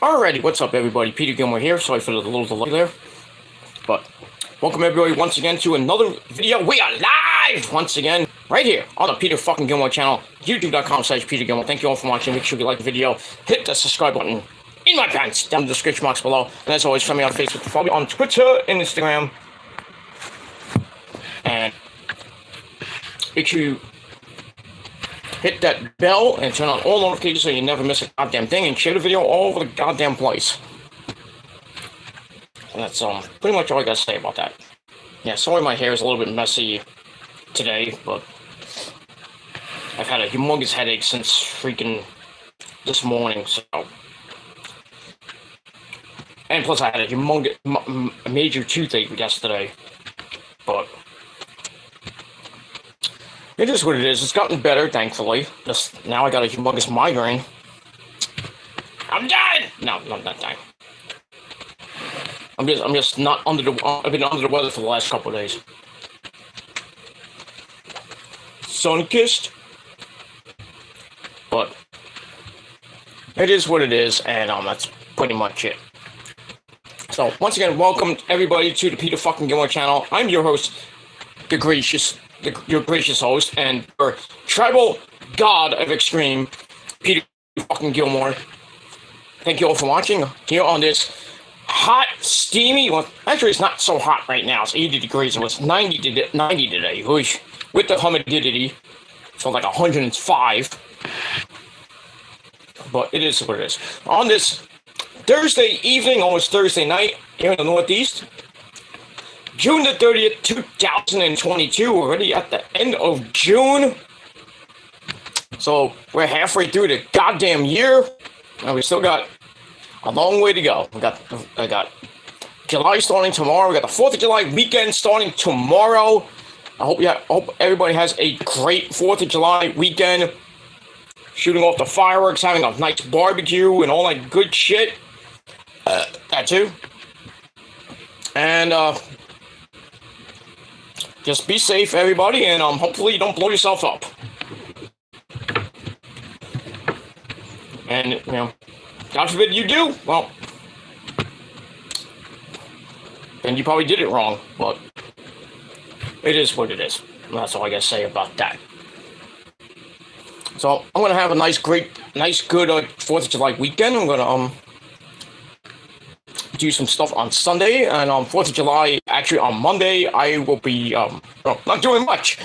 Alrighty, what's up everybody? Peter Gilmore here. Sorry for the little delay there. But welcome everybody once again to another video. We are live once again right here on the Peter fucking Gilmore channel, youtube.com/Peter Gilmore. Thank you all for watching. Make sure you like the video. Hit the subscribe button in my pants down in the description box below. And as always, find me on Facebook, follow me on Twitter and Instagram. And make sure you hit that bell and turn on all notifications so you never miss a goddamn thing, and share the video all over the goddamn place. And that's pretty much all I gotta say about that. Yeah, sorry my hair is a little bit messy today, but I've had a humongous headache since freaking this morning, so. And plus I had a humongous, major toothache yesterday, but it is what it is. It's gotten better, thankfully. Just now I got a humongous migraine. I'm dying! No, I'm not dying. I'm just not under the. I've been under the weather for the last couple of days. Sun-kissed, but it is what it is, and that's pretty much it. So once again, welcome everybody to the Peter fucking Gilmore channel. I'm your host, your gracious host, and your tribal god of extreme, Peter fucking Gilmore. Thank you all for watching here on this hot, steamy. Well, actually, it's not so hot right now. It's 80 degrees. It was 90 today. With the humidity, so like 105. But it is what it is. On this Thursday evening, almost Thursday night, here in the Northeast, June the 30th, 2022, already at the end of June. So we're halfway through the goddamn year, and we still got a long way to go. I got July starting tomorrow. We got the 4th of July weekend starting tomorrow. I hope everybody has a great 4th of July weekend. Shooting off the fireworks, having a nice barbecue, and all that good shit. That too. And just be safe, everybody, and hopefully you don't blow yourself up. And, you know, God forbid you do, well, then you probably did it wrong, but it is what it is. And that's all I gotta say about that. So, I'm gonna have a nice, good 4th of July weekend. I'm gonna, do some stuff on Sunday, and on 4th of July, actually on Monday, I will be, not doing much.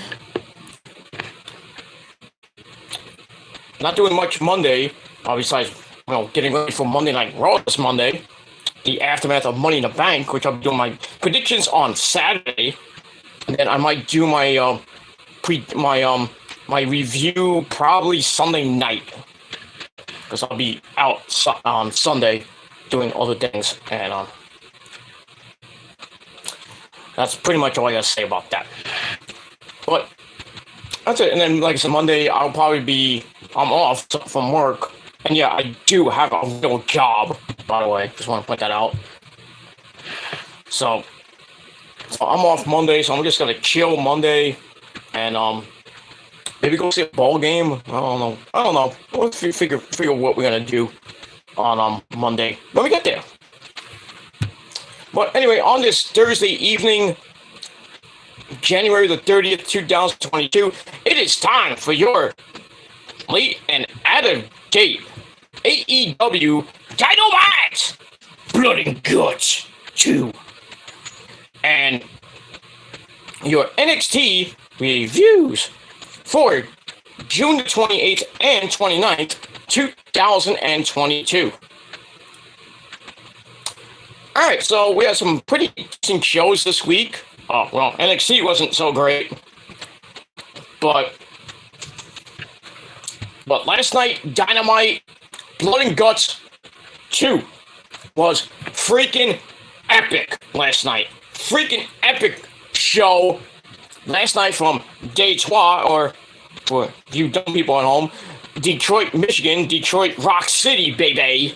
Not doing much Monday, besides, getting ready for Monday Night Raw this Monday, the aftermath of Money in the Bank, which I'll be doing my predictions on Saturday, and then I might do my, my review probably Sunday night, because I'll be out on Sunday doing other things, and that's pretty much all I gotta say about that. But that's it. And then, like I said, Monday I'm off from work, and yeah, I do have a real job, by the way. Just want to point that out. So I'm off Monday, so I'm just gonna chill Monday, and maybe go see a ball game. I don't know. We'll figure what we're gonna do on Monday when we get there. But anyway, on this Thursday evening, January the 30th, 2022, it is time for your late and out-of-date AEW Dynamite Blood and Guts 2 and your NXT reviews for June the 28th and 29th, 2022. Alright, so we had some pretty interesting shows this week. NXT wasn't so great. But last night, Dynamite Blood and Guts 2 was freaking epic last night. Freaking epic show last night from Detroit, or for you dumb people at home, Detroit, Michigan, Detroit Rock City, baby.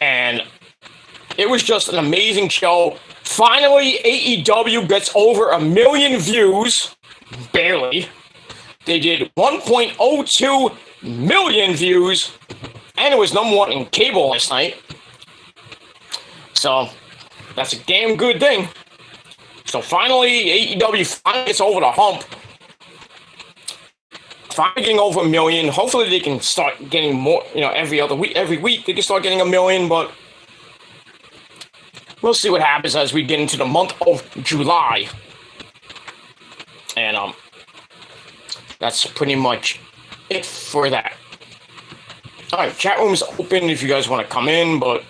And it was just an amazing show. Finally, AEW gets over 1 million views. Barely. They did 1.02 million views, and it was #1 in cable last night. So that's a damn good thing. So finally, AEW finally gets over the hump. Finally getting over 1 million. Hopefully they can start getting more, every week they can start getting 1 million, but we'll see what happens as we get into the month of July. And that's pretty much it for that. Alright, chat room's open if you guys want to come in, but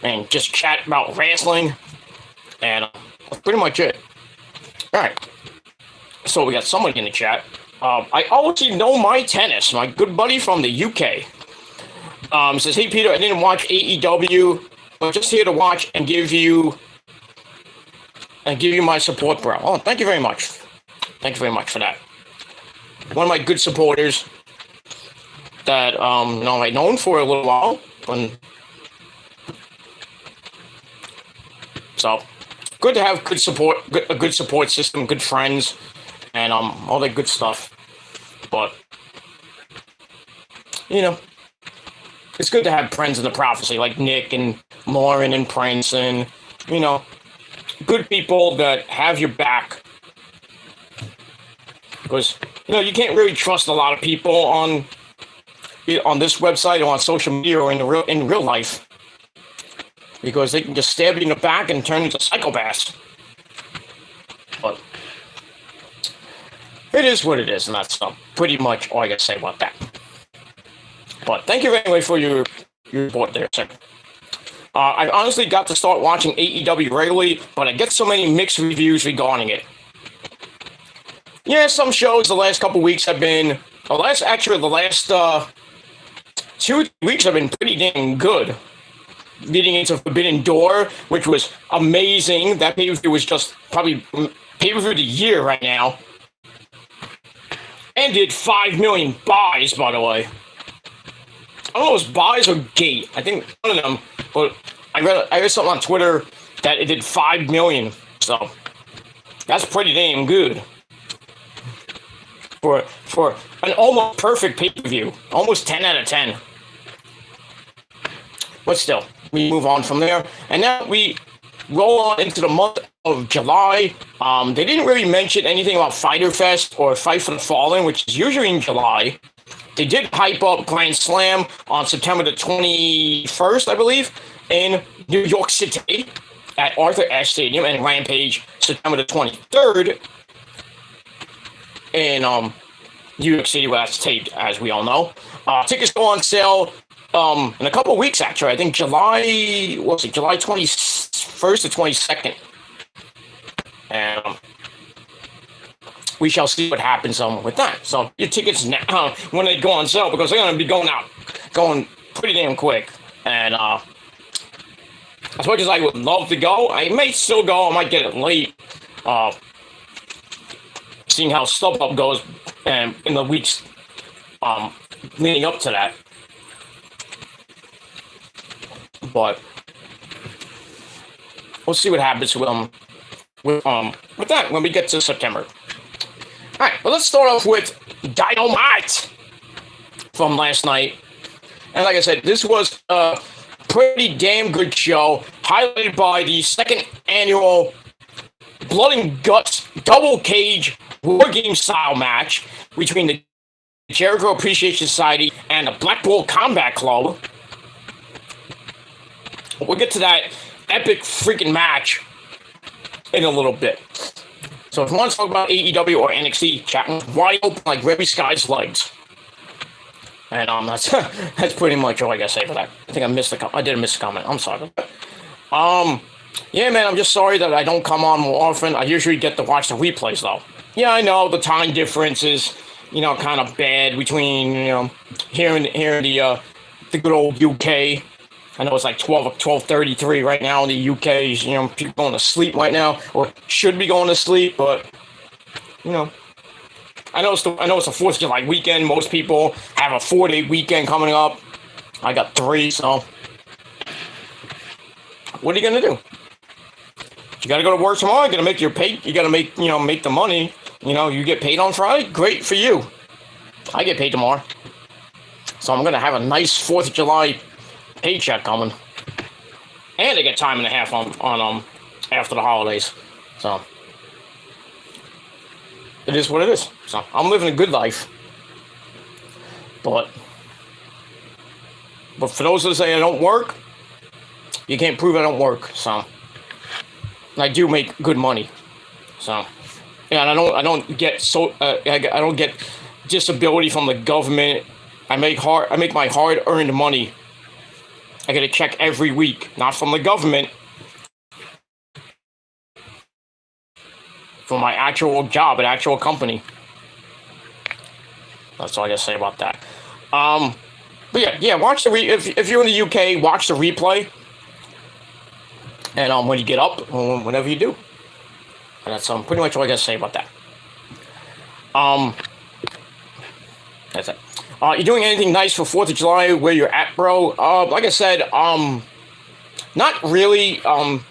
and just chat about wrestling. And that's pretty much it. Alright. So we got somebody in the chat. I already know my tennis, my good buddy from the UK. Says, hey Peter, I didn't watch AEW, but just here to watch and give you my support, bro. Oh, thank you very much. Thank you very much for that. One of my good supporters that I've known for a little while. So good to have good support, a good support system, good friends, and all that good stuff. But it's good to have friends in the prophecy like Nick and Lauren and Prince and good people that have your back. Because you can't really trust a lot of people on this website or on social media or in real life, because they can just stab you in the back and turn into psychopaths. But it is what it is, and that's pretty much all I gotta say about that. But thank you anyway for your report there, sir. I honestly got to start watching AEW regularly, but I get so many mixed reviews regarding it. Yeah, some shows the last couple weeks have been... The last 2 weeks have been pretty dang good. Leading into Forbidden Door, which was amazing. That pay-per-view was just probably pay-per-view of the year right now. And did 5 million buys, by the way. I don't know if it was buys or gate. I think one of them. But I read something on Twitter that it did 5 million. So that's pretty damn good. For an almost perfect pay-per-view. Almost 10 out of 10. But still, we move on from there. And now we roll on into the month of July. They didn't really mention anything about Fyter Fest or Fight for the Fallen, which is usually in July. They did hype up Grand Slam on September the 21st, I believe, in New York City at Arthur Ashe Stadium, and Rampage September the 23rd in New York City, where that's taped, as we all know. Tickets go on sale in a couple of weeks, actually. I think July 21st or 22nd. And we shall see what happens with that. So your tickets now, when they go on sale, because they're going to be going pretty damn quick. And as much as I would love to go, I may still go. I might get it late. Seeing how StubHub goes in the weeks leading up to that. But we'll see what happens with that when we get to September. All right, well, let's start off with Dynamite from last night. And like I said, this was a pretty damn good show, highlighted by the second annual Blood and Guts double cage war game style match between the Jericho Appreciation Society and the Blackpool Combat Club. We'll get to that epic freaking match in a little bit. So if you want to talk about AEW or NXT, chat wide open like Reby Sky's legs. And that's pretty much all I gotta say for that. I think I did miss a comment. I'm sorry. Yeah, man, I'm just sorry that I don't come on more often. I usually get to watch the replays though. Yeah, I know the time difference is, kind of bad between, here and the good old UK. I know it's like 12:33 right now in the UK. People going to sleep right now, or should be going to sleep. But I know it's the 4th of July weekend. Most people have a 4-day weekend coming up. I got 3, so what are you gonna do? You gotta go to work tomorrow. You gotta make your pay. You gotta make the money. You get paid on Friday. Great for you. I get paid tomorrow. So I'm going to have a nice 4th of July paycheck coming. And I get time and a half on after the holidays. So it is what it is. So I'm living a good life. But for those that say I don't work, you can't prove I don't work. So I do make good money. So yeah, and I don't get I don't get disability from the government. I make my hard-earned money. I get a check every week, not from the government, from my actual job at actual company. That's all I gotta say about that. But yeah, watch the if you're in the UK, watch the replay. And when you get up, whenever you do, and that's pretty much all I gotta say about that. That's it. You doing anything nice for 4th of July where you're at, bro? Like I said, not really. Like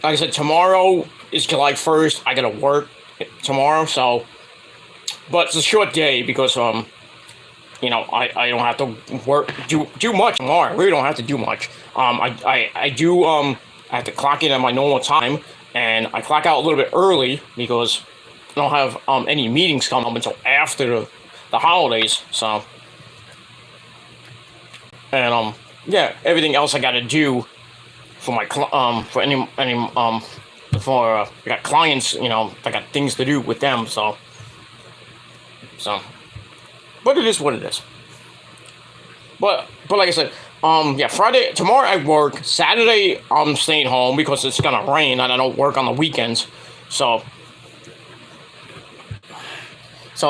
I said, tomorrow is July 1st. I gotta work tomorrow, so. But it's a short day because, you know, I don't have to do much tomorrow. I really don't have to do much. I do, I have to clock in at my normal time, and I clock out a little bit early because I don't have any meetings coming up until after the holidays, so. And yeah, everything else I gotta do for my I got clients, you know, I got things to do with them, so but it is what it is. But like I said, yeah, Friday, tomorrow I work. Saturday I'm staying home because it's gonna rain and I don't work on the weekends, so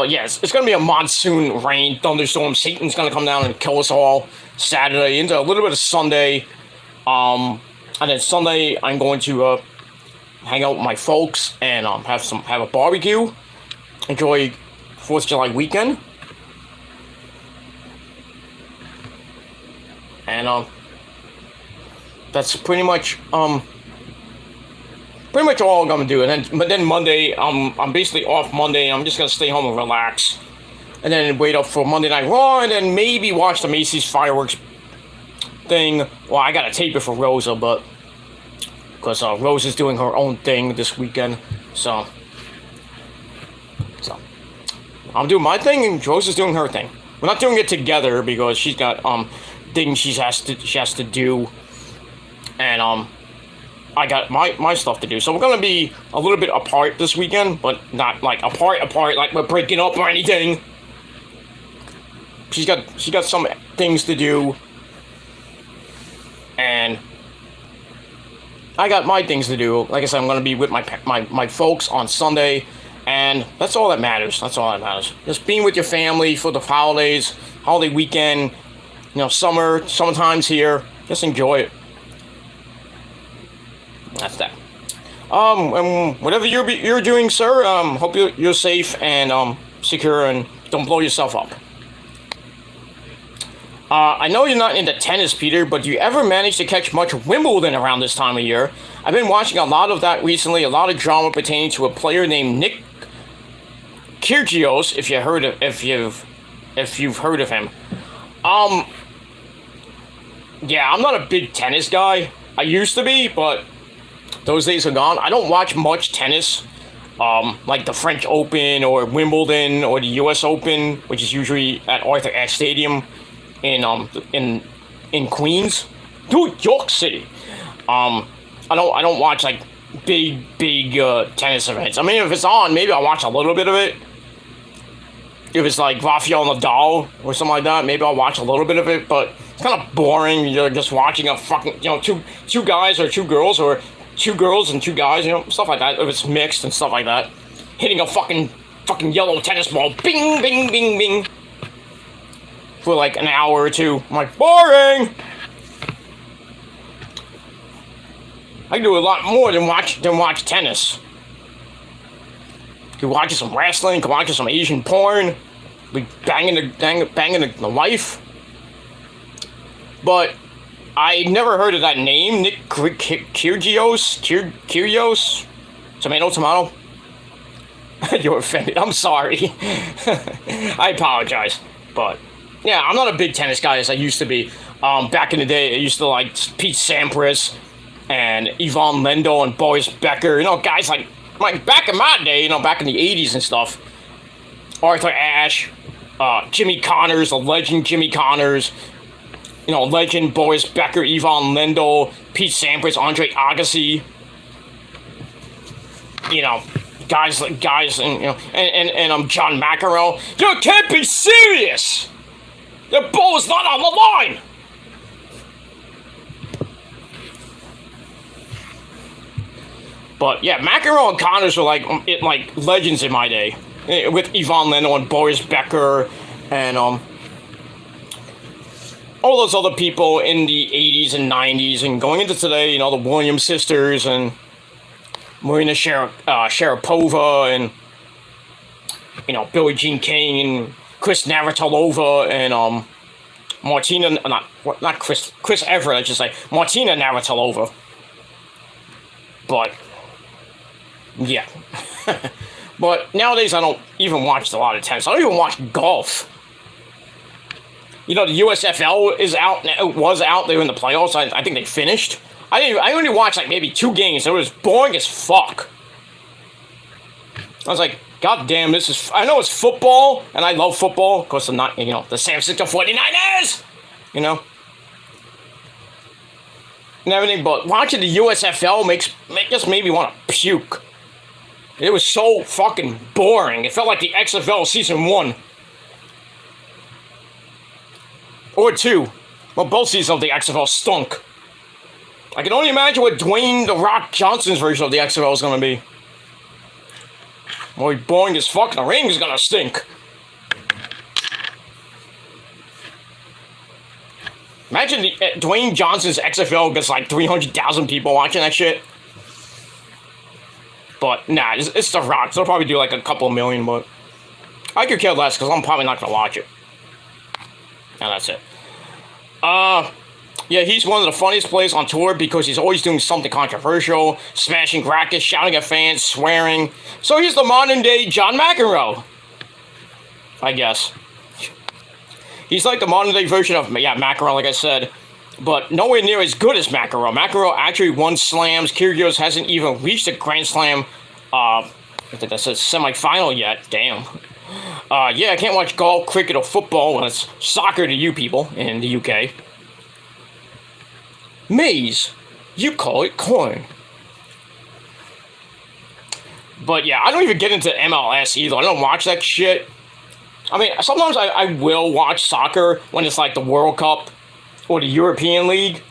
yes, it's gonna be a monsoon rain, thunderstorm. Satan's gonna come down and kill us all Saturday into a little bit of Sunday. And then Sunday I'm going to hang out with my folks and have a barbecue, enjoy 4th of July weekend. And that's pretty much all I'm gonna do. But then Monday, I'm basically off Monday. I'm just gonna stay home and relax, and then wait up for Monday Night Raw, and then maybe watch the Macy's fireworks thing. Well, I gotta tape it for Rosa, but because Rosa's doing her own thing this weekend, so I'm doing my thing and Rosa's doing her thing. We're not doing it together because she's got things she has to do, and I got my stuff to do. So we're gonna be a little bit apart this weekend, but not like apart like we're breaking up or anything. She's got some things to do, and I got my things to do. Like I said, I'm gonna be with my folks on Sunday, and that's all that matters. That's all that matters. Just being with your family for the holiday weekend. You know, summertime's here. Just enjoy it. That's that. And whatever you're doing, sir. Hope you're safe and secure and don't blow yourself up. I know you're not into tennis, Peter, but do you ever manage to catch much Wimbledon around this time of year? I've been watching a lot of that recently. A lot of drama pertaining to a player named Nick Kyrgios. If you've heard of him. Yeah, I'm not a big tennis guy. I used to be, but those days are gone. I don't watch much tennis, like the French Open or Wimbledon or the U.S. Open, which is usually at Arthur Ashe Stadium in Queens, New York City. I don't watch like big tennis events. I mean, if it's on, maybe I'll watch a little bit of it. If it's like Rafael Nadal or something like that, maybe I'll watch a little bit of it, but it's kind of boring. You're just watching a fucking, two guys or two girls or two girls and two guys, stuff like that. If it's mixed and stuff like that, hitting a fucking yellow tennis ball, bing, bing, bing, bing, for like an hour or two. I'm like, boring. I can do a lot more than watch tennis. Could watch some wrestling, could watch some Asian porn, be banging the wife. But I never heard of that name, Nick Kyrgios, tomato. You're offended. I'm sorry. I apologize. But, yeah, I'm not a big tennis guy as I used to be. Back in the day, I used to like Pete Sampras and Ivan Lendl and Boris Becker. You know, guys like back in my day, you know, back in the 80s and stuff. Arthur Ashe, Jimmy Connors, the legend Jimmy Connors. You know, legend Boris Becker, Ivan Lendl, Pete Sampras, Andre Agassi. You know, guys, and you know, and John McEnroe. You can't be serious. The ball is not on the line. But yeah, McEnroe and Connors were like legends in my day, with Ivan Lendl and Boris Becker, and all those other people in the 80s and 90s, and going into today, you know, the Williams sisters and Marina Sharapova, and you know, Billie Jean King and Chris Navratilova, and Chris Everett, I should say, Martina Navratilova. But yeah. But nowadays I don't even watch a lot of tennis. I don't even watch golf. You know, the USFL was out there in the playoffs. I think they finished. I only watched like maybe 2 games. It was boring as fuck. I was like, God damn, I know it's football, and I love football, because I'm not, you know, the San Francisco 49ers, you know, and everything, but watching the USFL just made me want to puke. It was so fucking boring. It felt like the XFL season 1. Or 2. Well, both seasons of the XFL stunk. I can only imagine what Dwayne "The Rock" Johnson's version of the XFL is going to be. More boring as fuck. The ring is going to stink. Imagine Dwayne Johnson's XFL gets like 300,000 people watching that shit. But, nah, it's The Rock. So they'll probably do like a couple million, but I could care less because I'm probably not going to watch it. And that's it. Yeah, he's one of the funniest players on tour because he's always doing something controversial, smashing rackets, shouting at fans, swearing. So he's the modern-day John McEnroe, I guess. He's like the modern-day version of, yeah, McEnroe, like I said, but nowhere near as good as McEnroe. McEnroe actually won slams. Kyrgios hasn't even reached a Grand Slam, I think that's a semifinal yet. Damn. Yeah, I can't watch golf, cricket, or football when it's soccer to you people in the UK. Maize. You call it corn. But yeah, I don't even get into MLS either. I don't watch that shit. I mean, sometimes I will watch soccer when it's like the World Cup or the European League.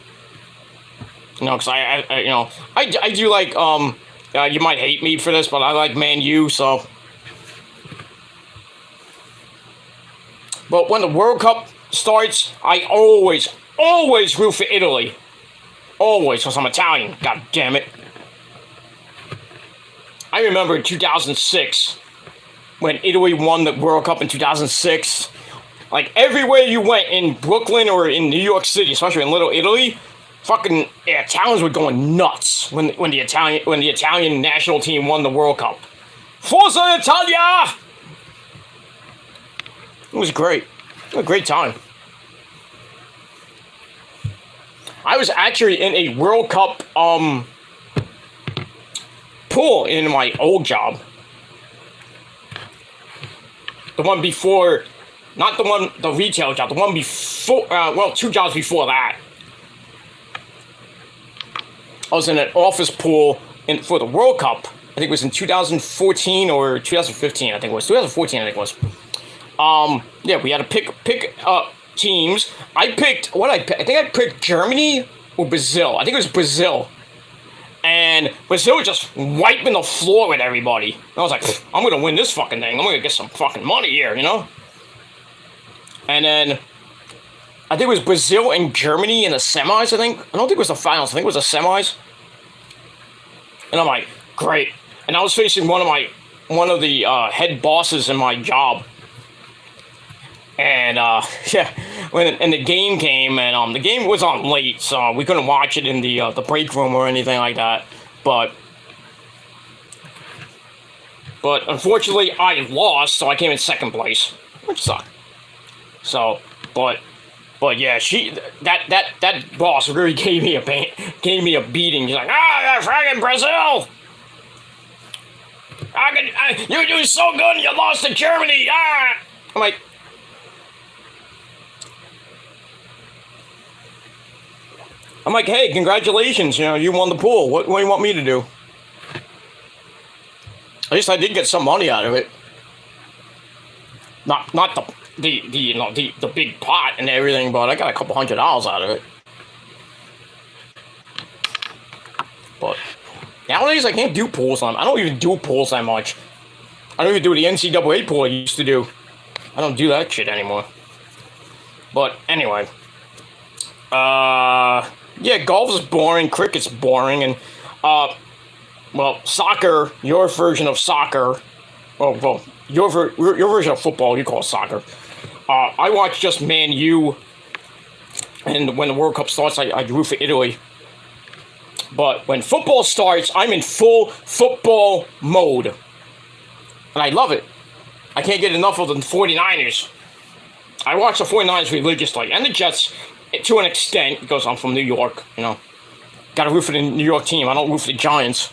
You know, because I do like, you might hate me for this, but I like Man U, so. But when the World Cup starts, I always root for Italy. Always, because I'm Italian, god damn it. I remember in 2006, when Italy won the World Cup in 2006, like everywhere you went in Brooklyn or in New York City, especially in Little Italy, fucking Italians were going nuts when the Italian national team won the World Cup. Forza Italia! It was great. It was a great time. I was actually in a World Cup pool in my old job. The one before, not the retail job, the one before, 2 jobs before that. I was in an office pool for the World Cup. I think it was in 2014 or 2015, I think it was. 2014, I think it was. Yeah, we had to pick teams. I think I picked Germany or Brazil. I think it was Brazil. And Brazil was just wiping the floor with everybody. And I was like, I'm going to win this fucking thing. I'm going to get some fucking money here, you know? And then, I think it was Brazil and Germany in the semis, I think. I don't think it was the finals. I think it was the semis. And I'm like, great. And I was facing one of the head bosses in my job. And, yeah, and the game came, and the game was on late, so we couldn't watch it in the break room or anything like that. But But unfortunately, I lost, so I came in second place, which sucked. So, but yeah, that boss really gave me a beating. He's like, fucking Brazil! You do so good, and you lost to Germany. I'm like, hey, congratulations! You won the pool. What do you want me to do? At least I did get some money out of it. Not the big pot and everything, but I got a couple $100 out of it. But nowadays I can't do pools. I don't even do pools that much. I don't even do the NCAA pool I used to do. I don't do that shit anymore. But anyway, yeah, golf is boring, cricket's boring, and well, soccer, your version of soccer. Well, your version of football, you call it soccer. I watch just Man U, and when the World Cup starts, I root for Italy. But when football starts, I'm in full football mode. And I love it. I can't get enough of the 49ers. I watch the 49ers religiously, and the Jets to an extent, because I'm from New York, Gotta root for the New York team. I don't root for the Giants.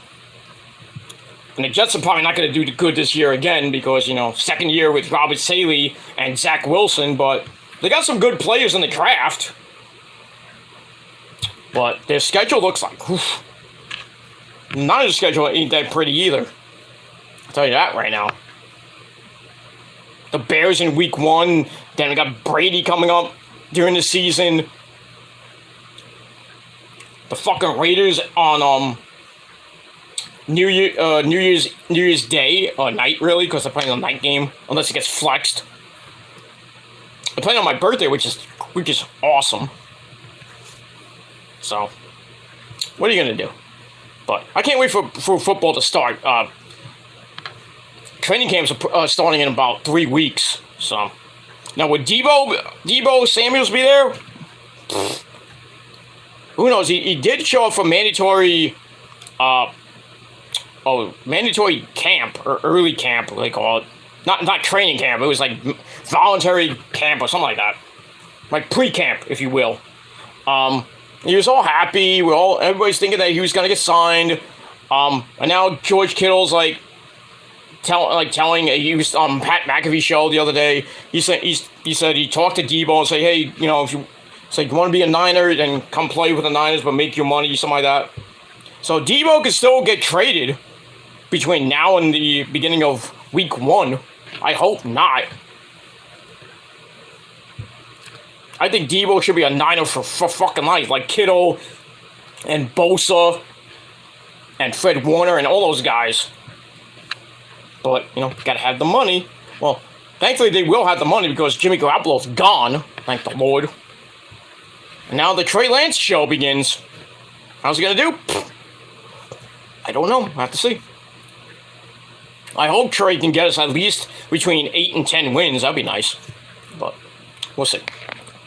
And the Jets are probably not going to do good this year again because, second year with Robert Saleh and Zach Wilson, but they got some good players in the draft. But their schedule looks like, oof. None of the schedule ain't that pretty either. I'll tell you that right now. The Bears in week 1, then we got Brady coming up during the season. The fucking Raiders on New Year's Day or night, really, because they're playing a night game unless it gets flexed. They're playing on my birthday, which is awesome. So, what are you gonna do? But I can't wait for football to start. Training camps are starting in about 3 weeks. So now would Debo Samuels be there? Who knows? He did show up for mandatory camp or early camp, they call it. Not training camp. It was like voluntary camp or something like that, like pre-camp, if you will. He was all happy. Everybody's thinking that he was gonna get signed. And now George Kittle's telling he was on Pat McAfee show the other day. He said he talked to Debo and said, hey, if you want to be a Niner, then come play with the Niners, but make your money, something like that. So Debo could still get traded between now and the beginning of week 1. I hope not. I think Debo should be a Niner for fucking life, like Kittle and Bosa and Fred Warner and all those guys. But, gotta have the money. Well, thankfully they will have the money because Jimmy Garoppolo's gone, thank the Lord. And now the Trey Lance show begins. How's he gonna do? I don't know. I have to see. I hope Trey can get us at least between 8 and 10 wins. That'd be nice. But we'll see.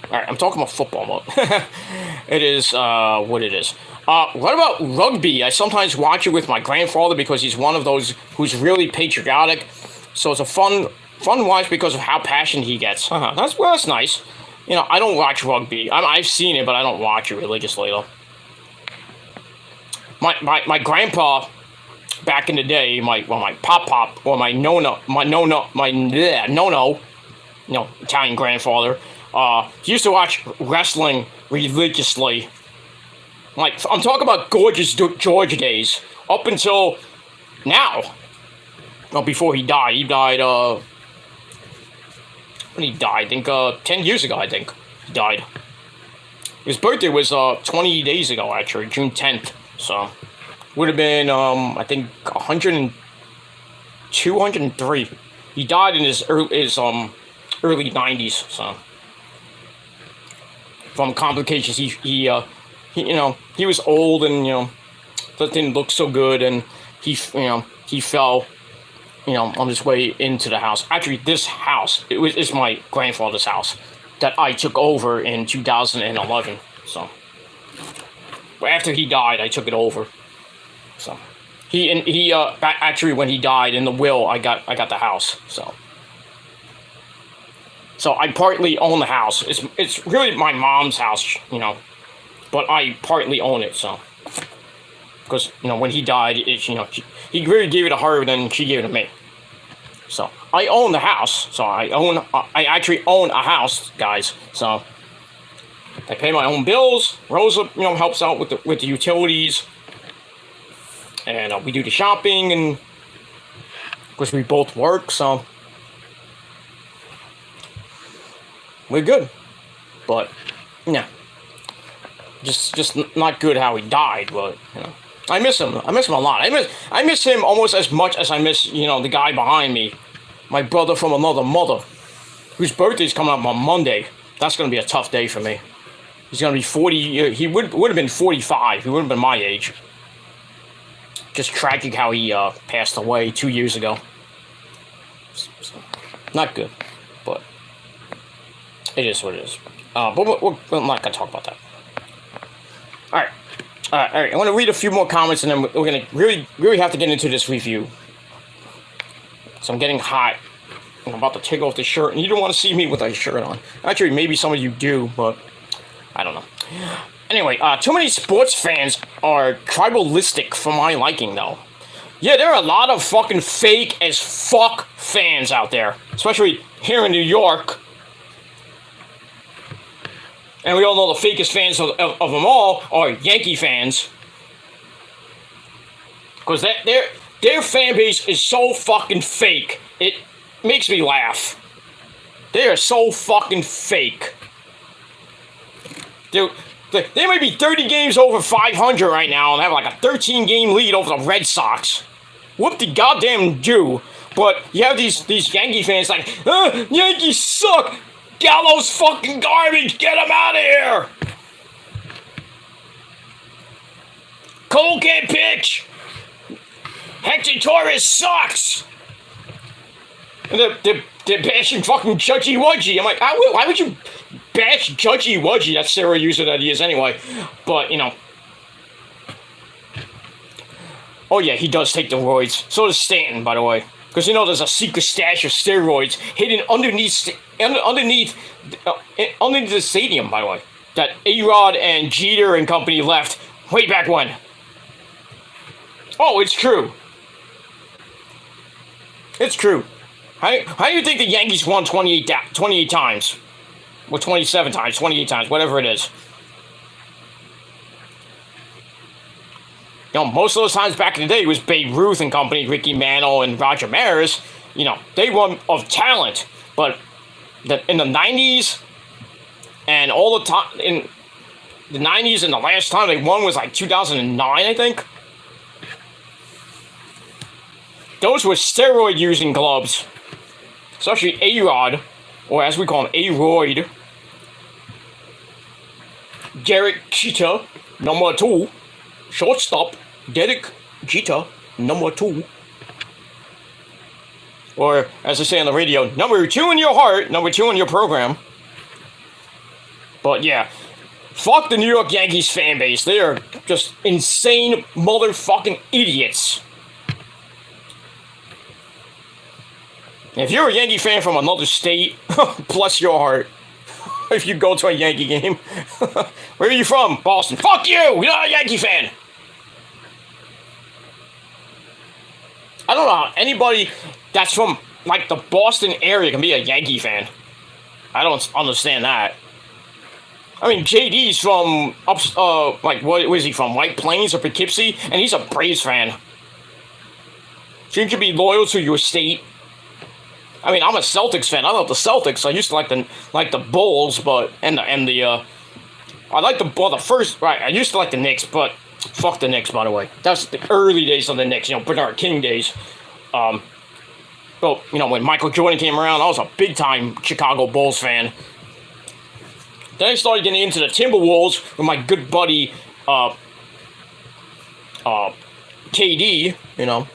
Alright, I'm talking about football mode. It is what it is. What about rugby? I sometimes watch it with my grandfather because he's one of those who's really patriotic. So it's a fun watch because of how passionate he gets. That's nice. I don't watch rugby. I've seen it, but I don't watch it religiously though. My grandpa, back in the day, my pop or my nono, Italian grandfather, he used to watch wrestling religiously. I'm talking about gorgeous George days up until now. Well, before he died. He died when he died, I think 10 years ago. I think he died. His birthday was 20 days ago, actually, June 10th. So would have been I think 203. He died in his early 90s. So from complications, he was old and that didn't look so good, and he fell on his way into the house. Actually, this house it's my grandfather's house that I took over in 2011. So after he died, I took it over. So He actually, when he died in the will, I got the house. So I partly own the house. It's really my mom's house, but I partly own it. So because when he died, he really gave it to her, then she gave it to me. So I own the house. So I actually own a house, guys. So I pay my own bills. Rosa, helps out with the utilities, and we do the shopping, and of course we both work, so we're good. But yeah, just not good how he died. But I miss him. I miss him a lot. I miss him almost as much as I miss the guy behind me, my brother from another mother, whose birthday's coming up on Monday. That's gonna be a tough day for me. He's gonna be 40. He would have been 45. He would have been my age. Just tragic how he passed away 2 years ago. So, not good, but it is what it is. But we're not gonna talk about that. All right. I want to read a few more comments, and then we're gonna really have to get into this review. So I'm getting hot. I'm about to take off the shirt, and you don't want to see me with a shirt on. Actually, maybe some of you do, but I don't know. Anyway, too many sports fans are tribalistic for my liking, though. Yeah, there are a lot of fucking fake as fuck fans out there, especially here in New York. And we all know the fakest fans of them all are Yankee fans. Because their fan base is so fucking fake. It makes me laugh. They are so fucking fake. They might be 30 games over 500 right now and have like a 13-game lead over the Red Sox. Whoop the goddamn do. But you have these Yankee fans like, Yankees suck. Gallo's fucking garbage. Get him out of here. Cole can't pitch. Hector Torres sucks. And they're bashing fucking Judgy Wudgy. I'm like, why would you bash Judgy Wudgy? That's Sarah user that he is anyway. But, oh yeah, he does take the roids. So does Stanton, by the way. Because there's a secret stash of steroids hidden underneath the stadium, by the way. That A-Rod and Jeter and company left way back when. Oh, it's true. It's true. How do you think the Yankees won 28 times? Or 27 times, 28 times, whatever it is. Most of those times back in the day, it was Babe Ruth and company, Ricky Mantle and Roger Maris. They won of talent. But in the 90s, and all the time, in the 90s, and the last time they won was like 2009, I think. Those were steroid-using clubs. Especially A-Rod, or as we call him, A-Royd. Derek Jeter, number 2. Shortstop, Derek Jeter, number 2. Or, as I say on the radio, number 2 in your heart, number 2 in your program. But yeah, fuck the New York Yankees fan base. They are just insane motherfucking idiots. If you're a Yankee fan from another state, bless your heart. If you go to a Yankee game. Where are you from? Boston. Fuck you! You're not a Yankee fan! I don't know how anybody that's from, like, the Boston area can be a Yankee fan. I don't understand that. I mean, JD's from, where is he from? White Plains or Poughkeepsie? And he's a Braves fan. Shouldn't you be loyal to your state? I mean, I'm a Celtics fan. I love the Celtics. I used to like the Bulls, but I like the first. Right, I used to like the Knicks, but fuck the Knicks. By the way, that's the early days of the Knicks. Bernard King days. Well, when Michael Jordan came around, I was a big time Chicago Bulls fan. Then I started getting into the Timberwolves with my good buddy, KD. You know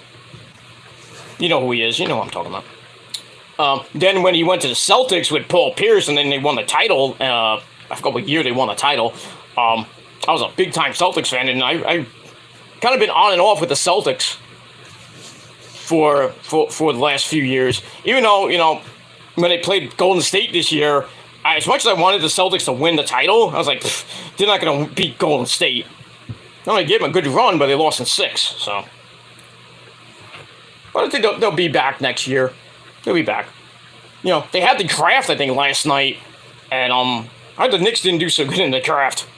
who he is. You know what I'm talking about. Then when he went to the Celtics with Paul Pierce, and then they won the title, I forgot what year they won the title, I was a big-time Celtics fan, and I kind of been on and off with the Celtics. for the last few years. Even though, when they played Golden State this year, as much as I wanted the Celtics to win the title, I was like, they're not going to beat Golden State. They only gave them a good run, but they lost in 6. So, but I think they'll be back next year. They'll be back. They had the draft, I think, last night, and the Knicks didn't do so good in the draft.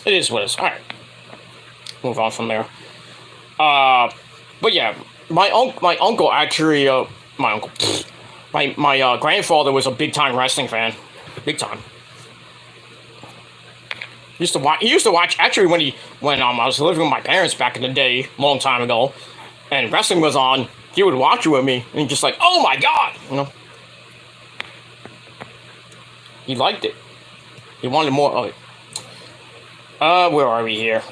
It is what it is. All right, move on from there. But yeah, my uncle actually, my grandfather was a big time wrestling fan, big time. He used to watch actually when I was living with my parents back in the day, long time ago, and wrestling was on. He would watch it with me, and just like, oh my god, He liked it. He wanted more of it. Where are we here?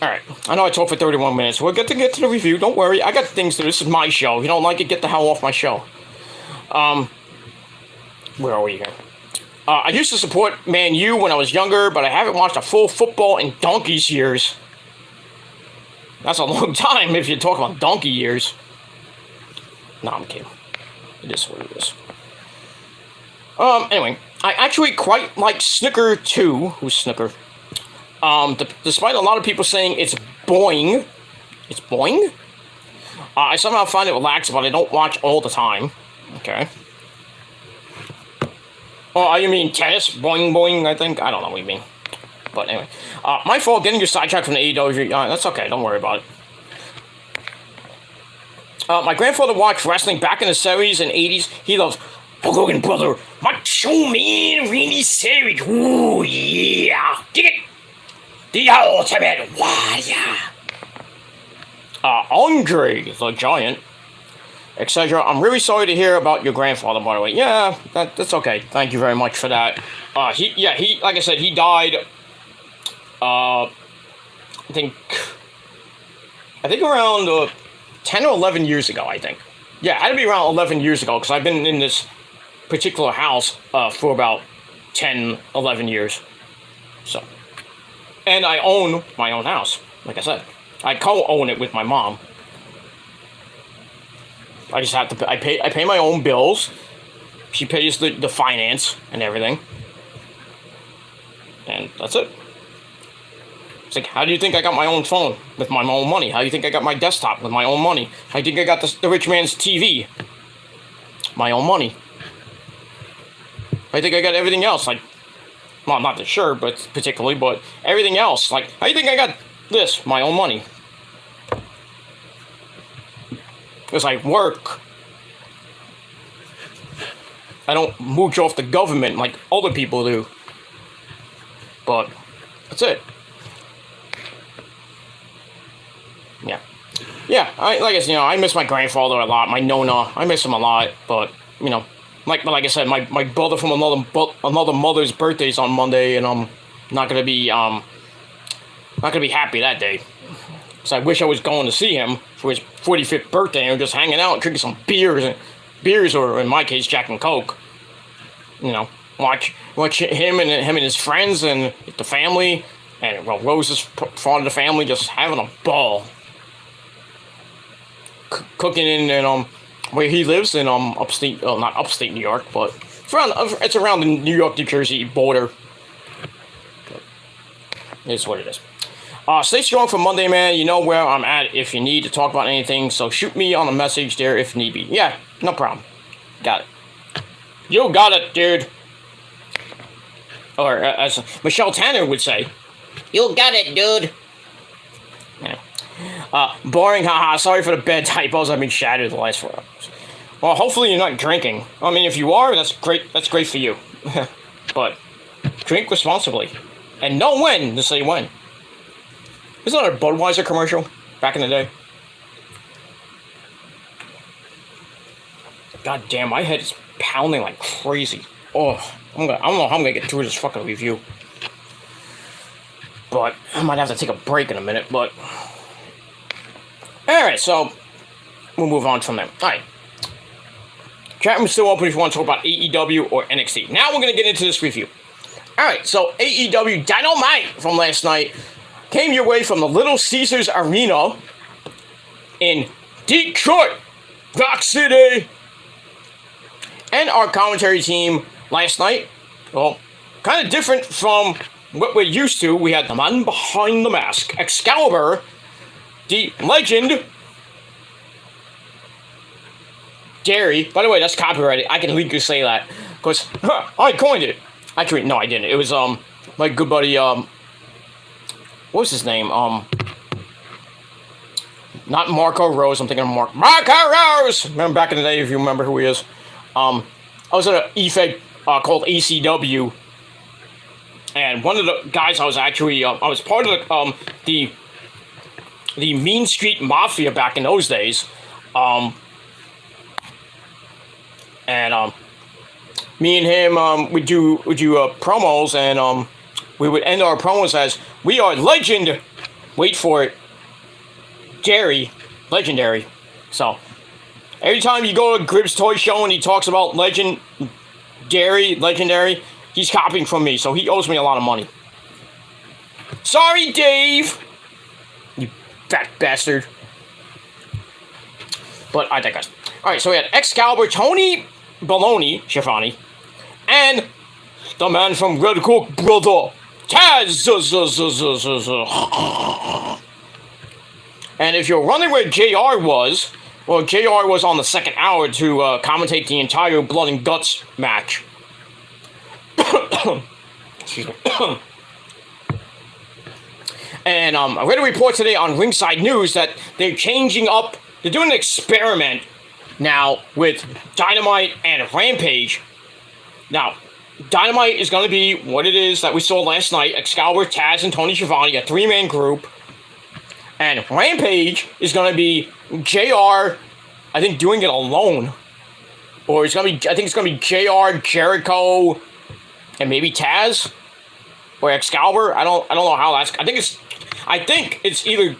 Alright, I know I talked for 31 minutes. We'll get to the review, don't worry. I got things to do. This is my show. If you don't like it, get the hell off my show. Where are we here? I used to support Man U when I was younger, but I haven't watched a full football in donkey's years. That's a long time if you talk about donkey years. No, I'm kidding. It is what it is. Anyway, I actually quite like Snicker 2. Who's Snicker? Despite a lot of people saying it's boing. It's boing? I somehow find it relaxing, but I don't watch all the time. Okay. Oh, you mean tennis? Boing, boing, I think. I don't know what you mean. But anyway. My fault getting you sidetracked from the AEW. That's okay, don't worry about it. My grandfather watched wrestling back in the 70s and 80s. He loves Hulk Hogan, brother. Macho Man Randy Savage. Ooh, yeah. Dig it. The Ultimate Warrior. Andre the Giant, etc. I'm really sorry to hear about your grandfather, by the way. Yeah, that's okay. Thank you very much for that. He like I said, he died, I think around 10 or 11 years ago, I think. Yeah, it had to be around 11 years ago, because I've been in this particular house for about 10, 11 years. So, and I own my own house, like I said. I co-own it with my mom. I just have to. I pay my own bills. She pays the finance and everything, and that's it. It's like, how do you think I got my own phone with my own money? How do you think I got my desktop with my own money? How do you think I got the rich man's TV? My own money. I think I got everything else. Like, well, not the shirt, but particularly, but everything else. Like, how do you think I got this? My own money. Because I work. I don't mooch off the government like other people do. But that's it. Yeah. Yeah, like I said, I miss my grandfather a lot, my Nona. I miss him a lot, but, like I said, my brother from another mother's birthday's on Monday, and I'm not gonna be happy that day. So I wish I was going to see him for his 45th birthday and just hanging out, drinking some beers, or in my case, Jack and Coke. Watch him and his friends and the family, and Rose's part of the family just having a ball. Cooking in where he lives in upstate, not upstate New York, but it's around the New York, New Jersey border. It's what it is. Stay strong for Monday, man. You know where I'm at if you need to talk about anything, so shoot me on a message there if need be. Yeah, no problem. Got it. You got it, dude. Or as Michelle Tanner would say, you got it, dude. Yeah. Boring, haha. Sorry for the bad typos. I've been shattered the last 4 hours. Well, hopefully you're not drinking. I mean, if you are, that's great. That's great for you. But drink responsibly, and know when to say when. Isn't that a Budweiser commercial back in the day? God damn, my head is pounding like crazy. Oh, I don't know how I'm gonna get through this fucking review. But I might have to take a break in a minute, but... Alright, so we'll move on from there. Alright. Chat room's still open if you want to talk about AEW or NXT. Now we're gonna get into this review. Alright, so AEW Dynamite from last night. came your way from the Little Caesars Arena in Detroit, Rock City. And our commentary team last night, well, kind of different from what we're used to. We had the man behind the mask, Excalibur, the legend, Jerry. By the way, that's copyrighted. I can legally say that because I coined it. Actually, no, I didn't. It was my good buddy what was his name? Not Marco Rose. I'm thinking of Marco Rose. Remember back in the day, if you remember who he is. I was at an EFED called ACW, and one of the guys I was actually I was part of the Mean Street Mafia back in those days. And me and him would do promos, and we would end our promos as "We are legend." Wait for it, Jerry, legendary. So every time you go to Gribb's Toy Show and he talks about legendary, he's copying from me, so he owes me a lot of money. Sorry, Dave, you fat bastard. But I digress. All right, so we had Excalibur, Tony Baloney, Schiavone, and the man from Red Hook Brother, Taz. And if you're wondering where JR was, well, JR was on the second hour to commentate the entire Blood and Guts match. Excuse me. And I read a report today on Ringside News that they're changing up, they're doing an experiment now with Dynamite and Rampage. Now, Dynamite is going to be what it is that we saw last night, Excalibur, Taz, and Tony Schiavone, a three-man group. And Rampage is going to be JR, I think, doing it alone. Or it's going to be, I think it's going to be JR, Jericho, and maybe Taz or Excalibur. I don't know how that's. I think it's either.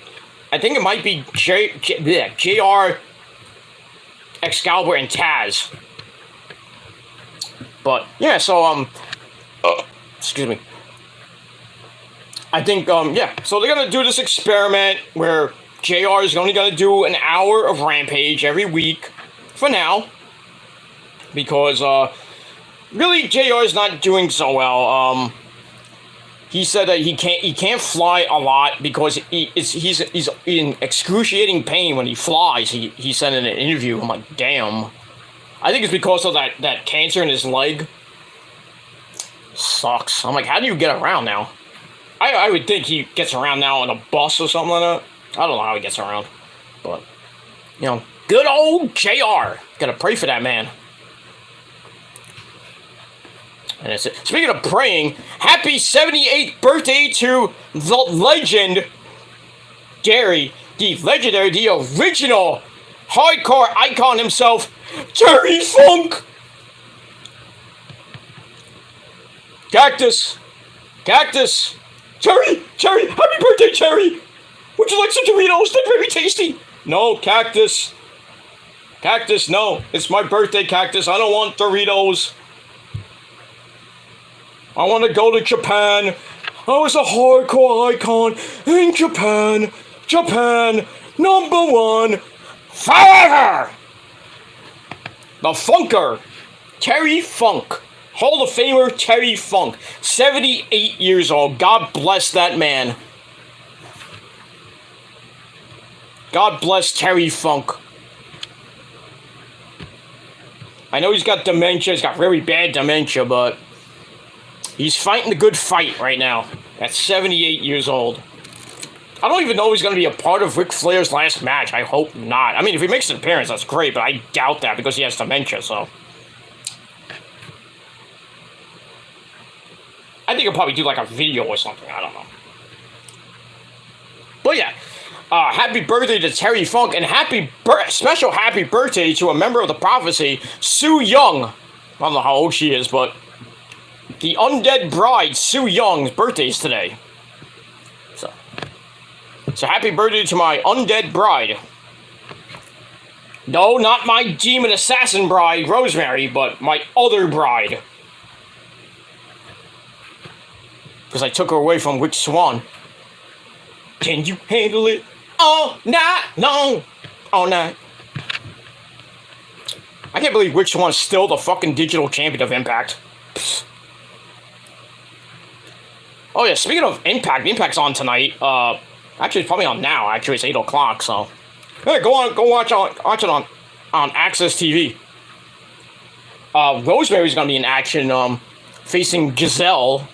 I think it might be JR, Excalibur, and Taz. But yeah, so excuse me. I think yeah. So they're gonna do this experiment where JR is only gonna do an hour of Rampage every week for now, because really JR is not doing so well. He said that he can't fly a lot because he's in excruciating pain when he flies. He said in an interview. I'm like, damn. I think it's because of that cancer in his leg. Sucks. I'm like, how do you get around now? I would think he gets around now on a bus or something like that. I don't know how he gets around, but you know, good old JR. Gotta pray for that man. And that's it. Speaking of praying, happy 78th birthday to the legend, Jerry, the legendary, the original hardcore icon himself, Terry Funk! Cactus! Terry! Happy birthday, Terry! Would you like some Doritos? They're very tasty! No, Cactus. Cactus, no. It's my birthday, Cactus. I don't want Doritos. I want to go to Japan. I was a hardcore icon in Japan. Japan, #1 forever. The Funker, Terry Funk, Hall of Famer Terry Funk, 78 years old. God bless that man. God bless Terry Funk. I know he's got dementia. He's got very bad dementia, but he's fighting the good fight right now at 78 years old. I don't even know if he's going to be a part of Ric Flair's last match. I hope not. I mean, if he makes an appearance, that's great, but I doubt that because he has dementia, so. I think he'll probably do like a video or something. I don't know. But yeah, happy birthday to Terry Funk, and special happy birthday to a member of the Prophecy, Sue Young. I don't know how old she is, but the undead bride, Sue Young's birthday is today. So happy birthday to my undead bride. No, not my demon assassin bride, Rosemary, but my other bride. Because I took her away from Rich Swann. Can you handle it all night long? All night. I can't believe which one's still the fucking digital champion of Impact. Psst. Oh yeah, speaking of Impact, Impact's on tonight. Actually, it's probably on now. Actually, it's 8 o'clock. So, hey, go watch it on Access TV. Rosemary's gonna be in action, facing Giselle.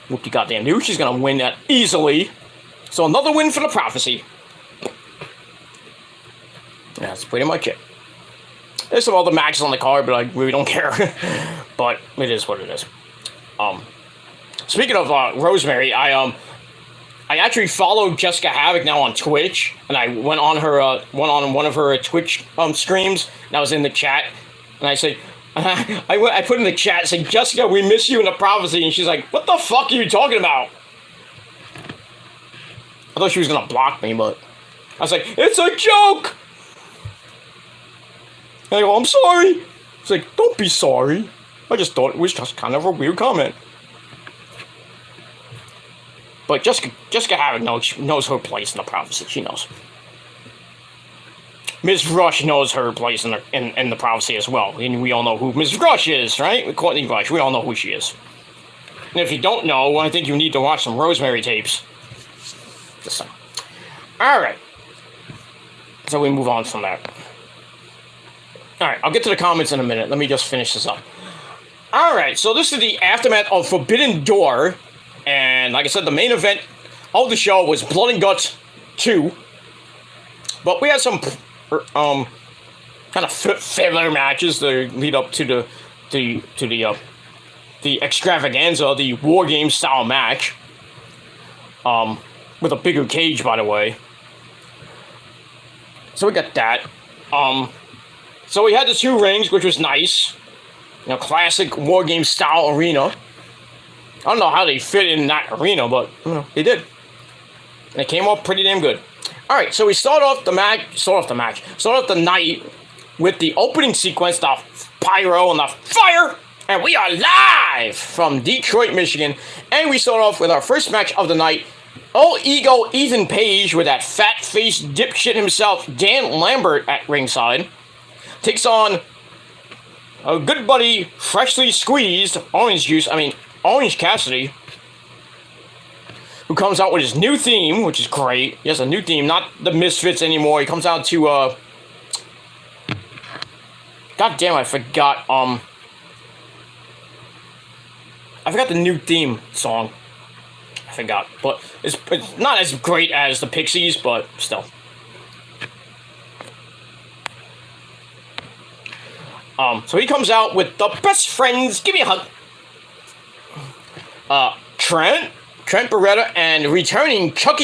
Whoop, you goddamn knew she's gonna win that easily. So another win for the Prophecy. Yeah, that's pretty much it. There's some other matches on the card, but I really don't care. But it is what it is. Speaking of Rosemary, I actually followed Jessica Havoc now on Twitch, and I went on one of her Twitch streams, and I was in the chat, and I said, I put in the chat saying, Jessica, we miss you in the Prophecy, and she's like, what the fuck are you talking about? I thought she was gonna block me, but I was like, it's a joke! And I go, I'm sorry. It's like, don't be sorry. I just thought it was just kind of a weird comment. But Jessica Havoc knows her place in the Prophecy. She knows. Ms. Rush knows her place in the Prophecy as well. And we all know who Ms. Rush is, right? Courtney Rush. We all know who she is. And if you don't know, I think you need to watch some Rosemary tapes. Just saying. Alright. So we move on from that. Alright, I'll get to the comments in a minute. Let me just finish this up. Alright, so this is the aftermath of Forbidden Door. And like I said, the main event of the show was Blood and Guts 2. But we had some kind of filler matches to lead up to the extravaganza, the War Game style match. With a bigger cage, by the way. So we got that. So we had the 2 rings, which was nice. You know, classic War Game style arena. I don't know how they fit in that arena, but you know, they did. And it came off pretty damn good. Alright, so we start off the night with the opening sequence, the pyro and the fire. And we are live from Detroit, Michigan. And we start off with our first match of the night. All Ego Ethan Page with that fat-faced dipshit himself, Dan Lambert, at ringside. Takes on a good buddy, freshly squeezed Orange Cassidy, who comes out with his new theme, which is great. He has a new theme, not the Misfits anymore. He comes out to, God damn, I forgot the new theme song. I forgot, but it's not as great as the Pixies, but still. So he comes out with the best friends. Give me a hug. Trent Beretta, and returning Chuck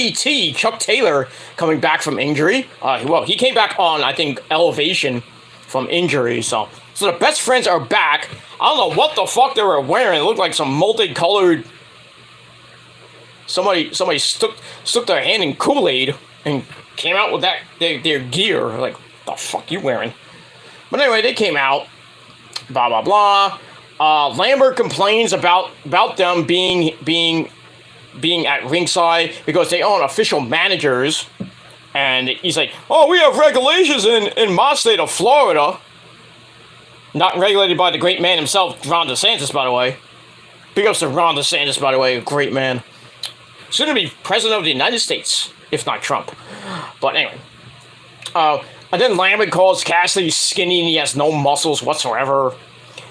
Taylor, coming back from injury. Well, he came back on, I think, Elevation from injury. So the best friends are back. I don't know what the fuck they were wearing. It looked like some multicolored. Somebody stuck their hand in Kool-Aid and came out with their gear. Like, what the fuck you wearing? But anyway, they came out. Blah blah blah. Lambert complains about them being at ringside because they aren't official managers, and he's like, "Oh, we have regulations in my state of Florida, not regulated by the great man himself, Ron DeSantis, by the way. Big ups to Ron DeSantis, by the way, a great man. Soon to be president of the United States, if not Trump." But anyway, and then Lambert calls Cassidy skinny and he has no muscles whatsoever.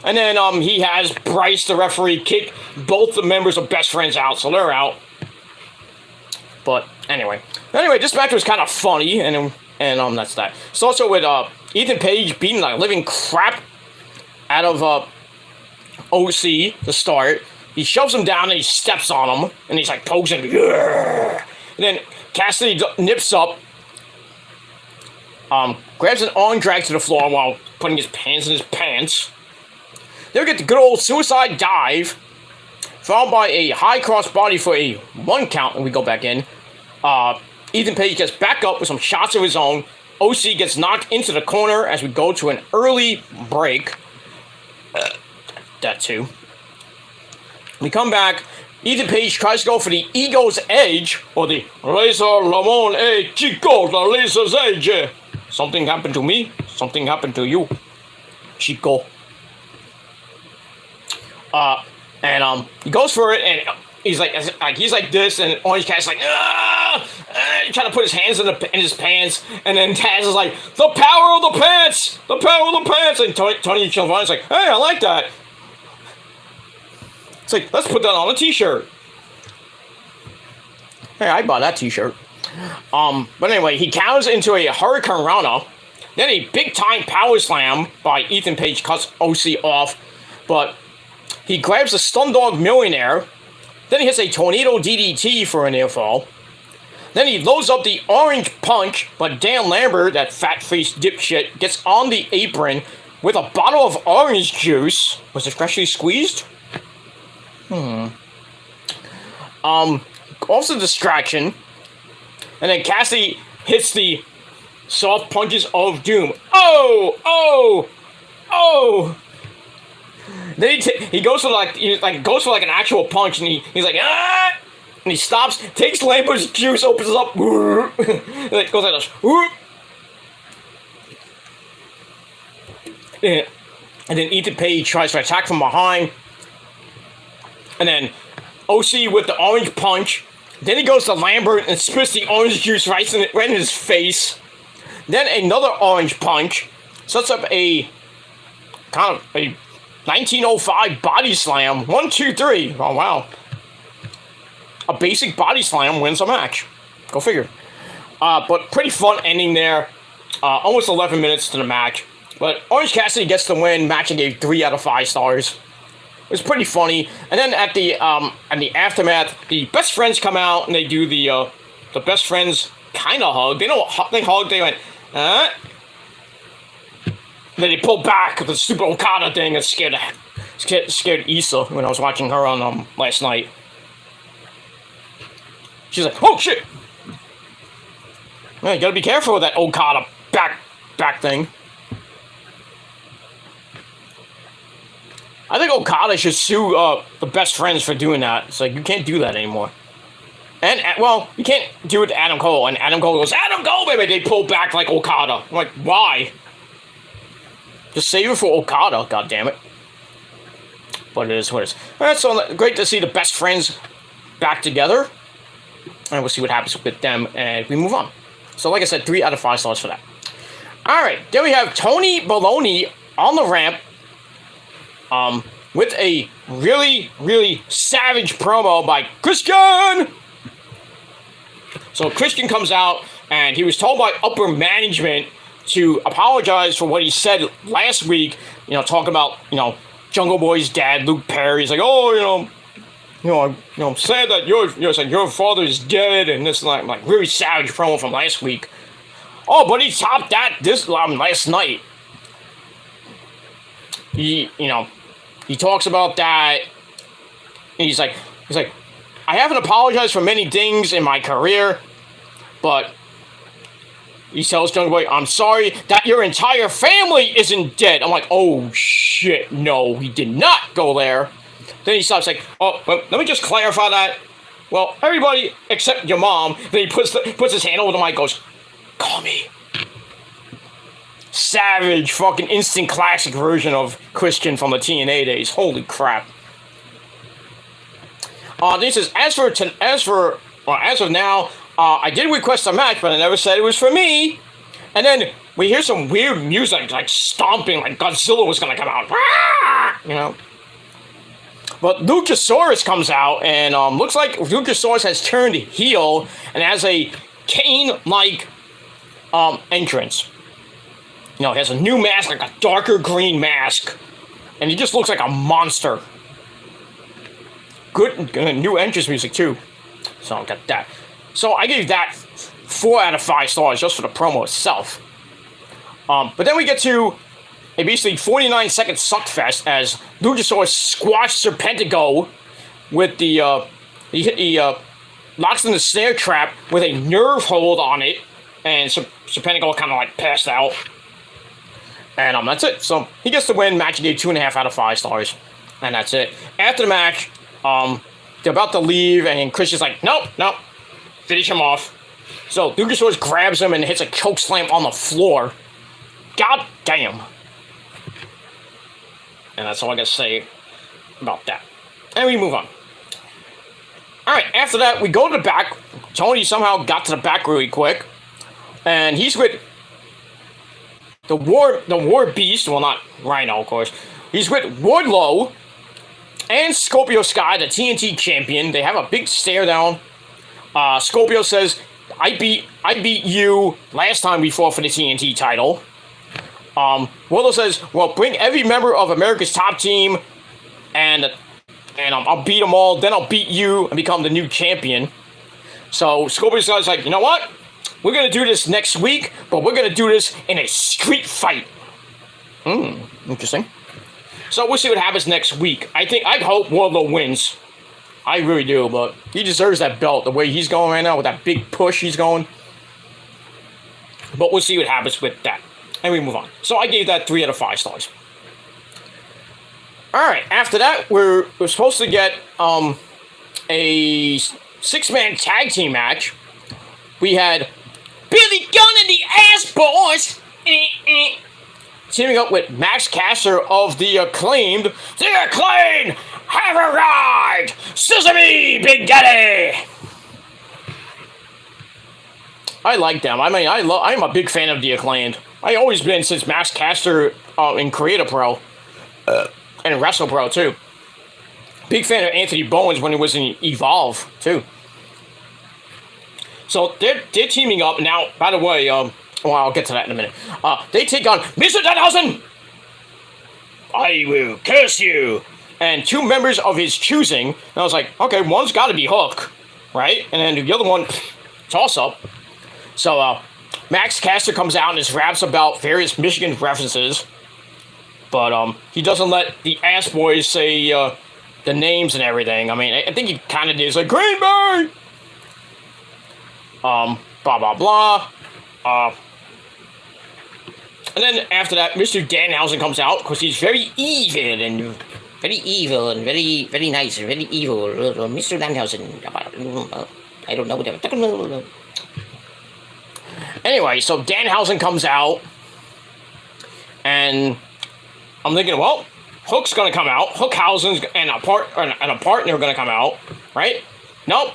And then he has Bryce, the referee, kick both the members of Best Friends out, so they're out. But anyway, this match was kind of funny, and that's that. It's also with Ethan Page beating the living crap out of OC to start. He shoves him down and he steps on him, and he's like pokes him. Yeah! And then Cassidy nips up, grabs an arm drag to the floor while putting his hands in his pants. Then we get the good old suicide dive, followed by a high cross body for a 1 count, and we go back in. Ethan Page gets back up with some shots of his own. OC gets knocked into the corner as we go to an early break. That too. We come back. Ethan Page tries to go for the Ego's Edge, or the Razor Ramon A. Chico, the Razor's Edge. Something happened to me, something happened to you, Chico. And he goes for it, and he's like this, and Orange Cassidy's like, trying to put his hands in his pants, and then Taz is like, the power of the pants, the power of the pants, and Tony Schiavone's like, hey, I like that. It's like, let's put that on a t-shirt. Hey, I bought that t-shirt. But anyway, he counters into a Hurricane Rana, then a big-time power slam by Ethan Page cuts OC off, but he grabs a Stundog Millionaire, then he hits a Tornado DDT for a near fall. Then he loads up the Orange Punch, but Dan Lambert, that fat-faced dipshit, gets on the apron with a bottle of orange juice. Was it freshly squeezed? Also distraction. And then Cassidy hits the soft punches of doom. Oh! Then he goes for an actual punch, and he's like, ah! And he stops, takes Lambert's juice, opens it up, and it goes like this. And then Ethan Page tries to attack from behind. And then OC with the orange punch. Then he goes to Lambert and spits the orange juice right in his face. Then another orange punch. Sets up a kind of a 1905 body slam. 1, 2, 3. Oh, wow. A basic body slam wins a match. Go figure. But pretty fun ending there. Almost 11 minutes to the match. But Orange Cassidy gets the win. Match I gave 3 out of 5 stars. It was pretty funny. And then at the aftermath, the best friends come out and they do the best friends kind of hug. They hug. They went, And then they pulled back with the stupid Okada thing that scared Issa when I was watching her on last night. She's like, oh shit! Man, you gotta be careful with that Okada back thing. I think Okada should sue the best friends for doing that. It's like, you can't do that anymore. And, well, you can't do it to Adam Cole. And Adam Cole goes, Adam Cole, baby! They pull back like Okada. I'm like, why? Just save it for Okada, goddammit. But it is what it is. Alright, so great to see the best friends back together. And we'll see what happens with them, and we move on. So, like I said, 3 out of 5 stars for that. Alright, then we have Tony Baloney on the ramp. With a really, really savage promo by Christian! So Christian comes out, and he was told by upper management to apologize for what he said last week, talking about, Jungle Boy's dad, Luke Perry. He's like, oh, I'm sad that your father's dead, and this, like really savage promo from last week. Oh, but he topped that last night. He talks about that, and he's like, I haven't apologized for many things in my career, but he tells Jungle Boy, I'm sorry that your entire family isn't dead. I'm like, oh shit, no, he did not go there. Then he stops like, oh, well, let me just clarify that. Well, everybody except your mom. Then he puts his hand over the mic and goes, call me. Savage, fucking instant classic version of Christian from the TNA days. Holy crap. This is, as of now, I did request a match, but I never said it was for me. And then we hear some weird music, like stomping, like Godzilla was gonna come out. But Luchasaurus comes out, and looks like Luchasaurus has turned heel and has a Kane-like entrance. He has a new mask, like a darker green mask, and he just looks like a monster. Good new entrance music too. So I'll get that. So I gave that 4 out of 5 stars just for the promo itself. But then we get to a basically 49-second suckfest as Luchasaurus squashed Serpentico with he locks in the snare trap with a nerve hold on it, and Serpentico kind of like passed out. And that's it. So he gets the win. Match he gave 2.5 out of 5 stars. And that's it. After the match, they're about to leave, and Christian's like, nope, nope, finish him off. So Luchasaurus grabs him and hits a choke slam on the floor. God damn. And that's all I gotta say about that. And we move on. Alright, after that, we go to the back. Tony somehow got to the back really quick. And he's with the War Beast. Well, not Rhino, of course. He's with Wardlow and Scorpio Sky, the TNT champion. They have a big stare down. Scorpio says, I beat you last time we fought for the TNT title. Wardlow says, well, bring every member of America's top team, and I'll beat them all, then I'll beat you and become the new champion. So Scorpio Sky's like, you know what? We're going to do this next week, but we're going to do this in a street fight. Interesting. So we'll see what happens next week. I hope Wardlow wins. I really do, but he deserves that belt, the way he's going right now, with that big push he's going. But we'll see what happens with that. And we move on. So I gave that 3 out of 5 stars. Alright, after that, we're supposed to get a 6-man tag team match. We had Billy Gunn and the Ass Boys teaming up with Max Caster of the Acclaimed. The Acclaimed have arrived! Sesame, Big Daddy! I like them. I mean, I'm a big fan of the Acclaimed. I've always been since Max Caster in Creator Pro and Wrestle Pro too. Big fan of Anthony Bowens when he was in Evolve too. So they're teaming up now. By the way, well, I'll get to that in a minute. They take on Mr. Danhausen. I will curse you. And 2 members of his choosing. And I was like, okay, one's got to be Hook, right? And then the other one, toss up. So Max Caster comes out and just raps about various Michigan references. But he doesn't let the Ass Boys say the names and everything. I mean, I think he kind of did. He's like, Green Bay! Blah, blah, blah. And then after that, Mr. Danhausen comes out because he's very evil and very, very nice and very evil. Mr. Danhausen. I don't know what they're talking about. Anyway, so Danhausen comes out, and I'm thinking, well, Hook's gonna come out. Hookhausen's and a partner are gonna come out, right? Nope.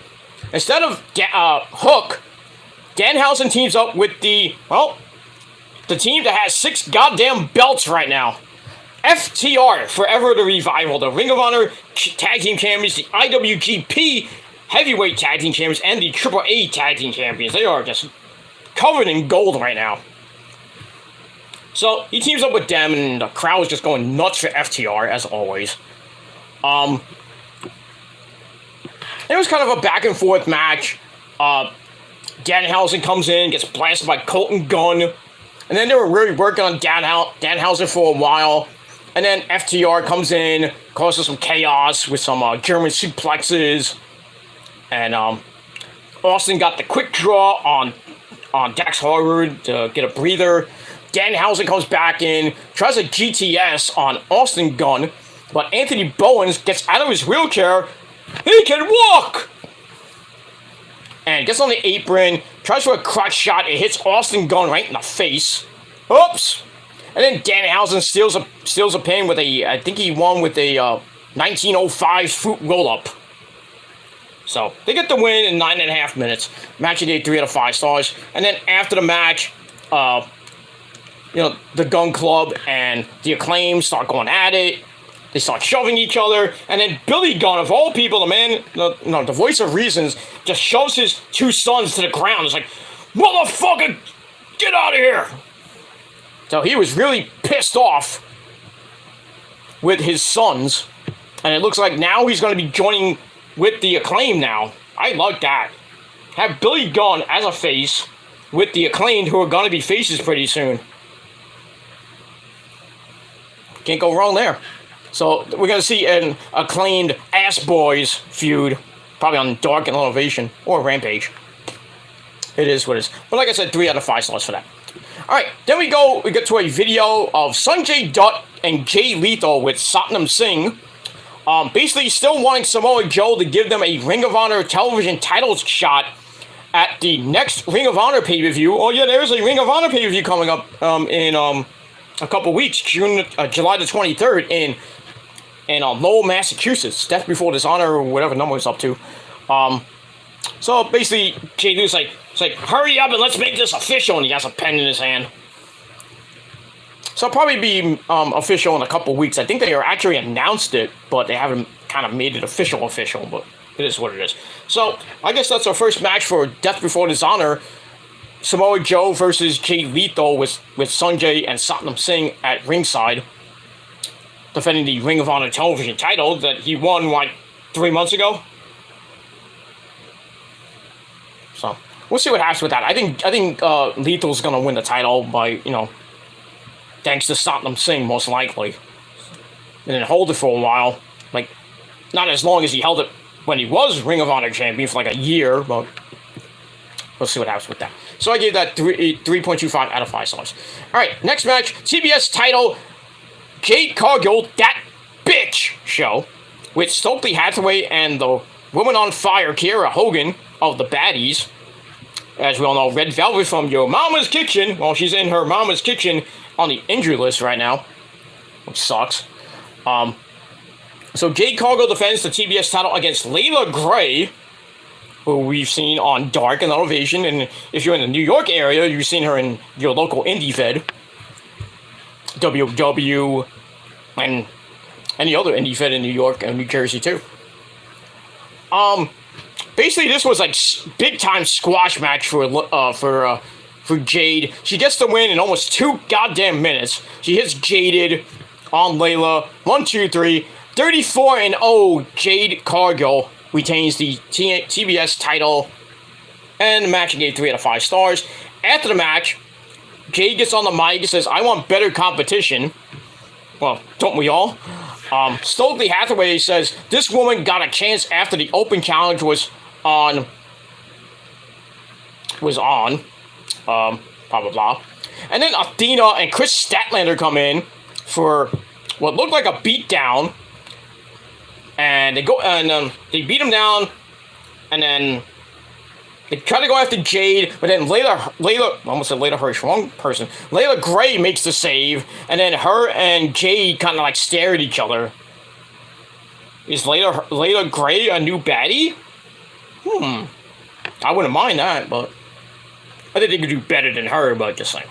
Instead of Hook, Danhausen teams up with the team that has 6 goddamn belts right now. FTR, Forever the Revival, the Ring of Honor Tag Team Champions, the IWGP Heavyweight Tag Team Champions, and the AAA Tag Team Champions. They are just covered in gold right now. So he teams up with them, and the crowd is just going nuts for FTR, as always. It was kind of a back and forth match. Danhausen comes in, gets blasted by Colton Gunn. And then they were really working on Danhausen for a while. And then FTR comes in, causes some chaos with some German suplexes. And Austin got the quick draw on Dax Harwood to get a breather. Danhausen comes back in, tries a GTS on Austin Gunn. But Anthony Bowens gets out of his wheelchair. He can walk! And gets on the apron, tries for a crotch shot, it hits Austin Gunn right in the face. Oops! And then Danhausen steals a pin with I think he won with a 1905 fruit roll-up. So, they get the win in 9.5 minutes. Match of the day, 3 out of 5 stars. And then after the match, the Gun Club and the Acclaim start going at it. They start shoving each other, and then Billy Gunn, of all people, the voice of reasons, just shoves his 2 sons to the ground. It's like, motherfucker, get out of here! So he was really pissed off with his sons, and it looks like now he's going to be joining with the Acclaim now. I like that. Have Billy Gunn as a face with the Acclaimed, who are going to be faces pretty soon. Can't go wrong there. So we're going to see an Acclaimed Ass Boys feud, probably on Dark and Elevation, or Rampage. It is what it is. But like I said, 3 out of 5 stars for that. Alright, then we get to a video of Sanjay Dutt and Jay Lethal with Satnam Singh. Basically still wanting Samoa Joe to give them a Ring of Honor television title shot at the next Ring of Honor pay-per-view. Oh yeah, there's a Ring of Honor pay-per-view coming up in a couple weeks, July the 23rd in Lowell, Massachusetts. Death Before Dishonor or whatever number it's up to. So basically, Jay Lee's it's like, hurry up and let's make this official, and he has a pen in his hand. So it'll probably be official in a couple weeks. I think they actually announced it, but they haven't kind of made it official, but it is what it is. So I guess that's our first match for Death Before Dishonor. Samoa Joe versus Jay Lethal with Sonjay and Satnam Singh at ringside, defending the Ring of Honor television title that he won, 3 months ago? So we'll see what happens with that. I think Lethal's gonna win the title by, thanks to Satnam Singh, most likely. And then hold it for a while. Not as long as he held it when he was Ring of Honor champion for a year, but we'll see what happens with that. So I gave that 3.25 out of 5 stars. Alright, next match, TBS title, Jade Cargill, That Bitch show, with Stokely Hathaway and the Woman on Fire, Kiera Hogan, of the Baddies. As we all know, Red Velvet from Your Mama's Kitchen. Well, she's in her mama's kitchen on the injury list right now, which sucks. So Jade Cargill defends the TBS title against Layla Gray, who we've seen on Dark and Elevation, and if you're in the New York area, you've seen her in your local indie fed, WW, and any other indie fed in New York and New Jersey too. Basically, this was big time squash match for Jade. She gets the win in almost 2 goddamn minutes. She hits Jaded on Layla. 1, 2, 3. 34-0. Jade Cargill retains the TBS title. And the match gave 3 out of 5 stars. After the match, Jade gets on the mic and says, "I want better competition." Well, don't we all? Stokely Hathaway says, "This woman got a chance after the open challenge was on. Blah, blah, blah. And then Athena and Chris Statlander come in for what looked like a beatdown. And they go and they beat him down. And then they try to go after Jade, but then Layla, almost said Layla Hirsch, wrong person. Layla Gray makes the save, and then her and Jade kind of stare at each other. Is Layla Gray a new baddie? I wouldn't mind that, but I think they could do better than her, but just saying.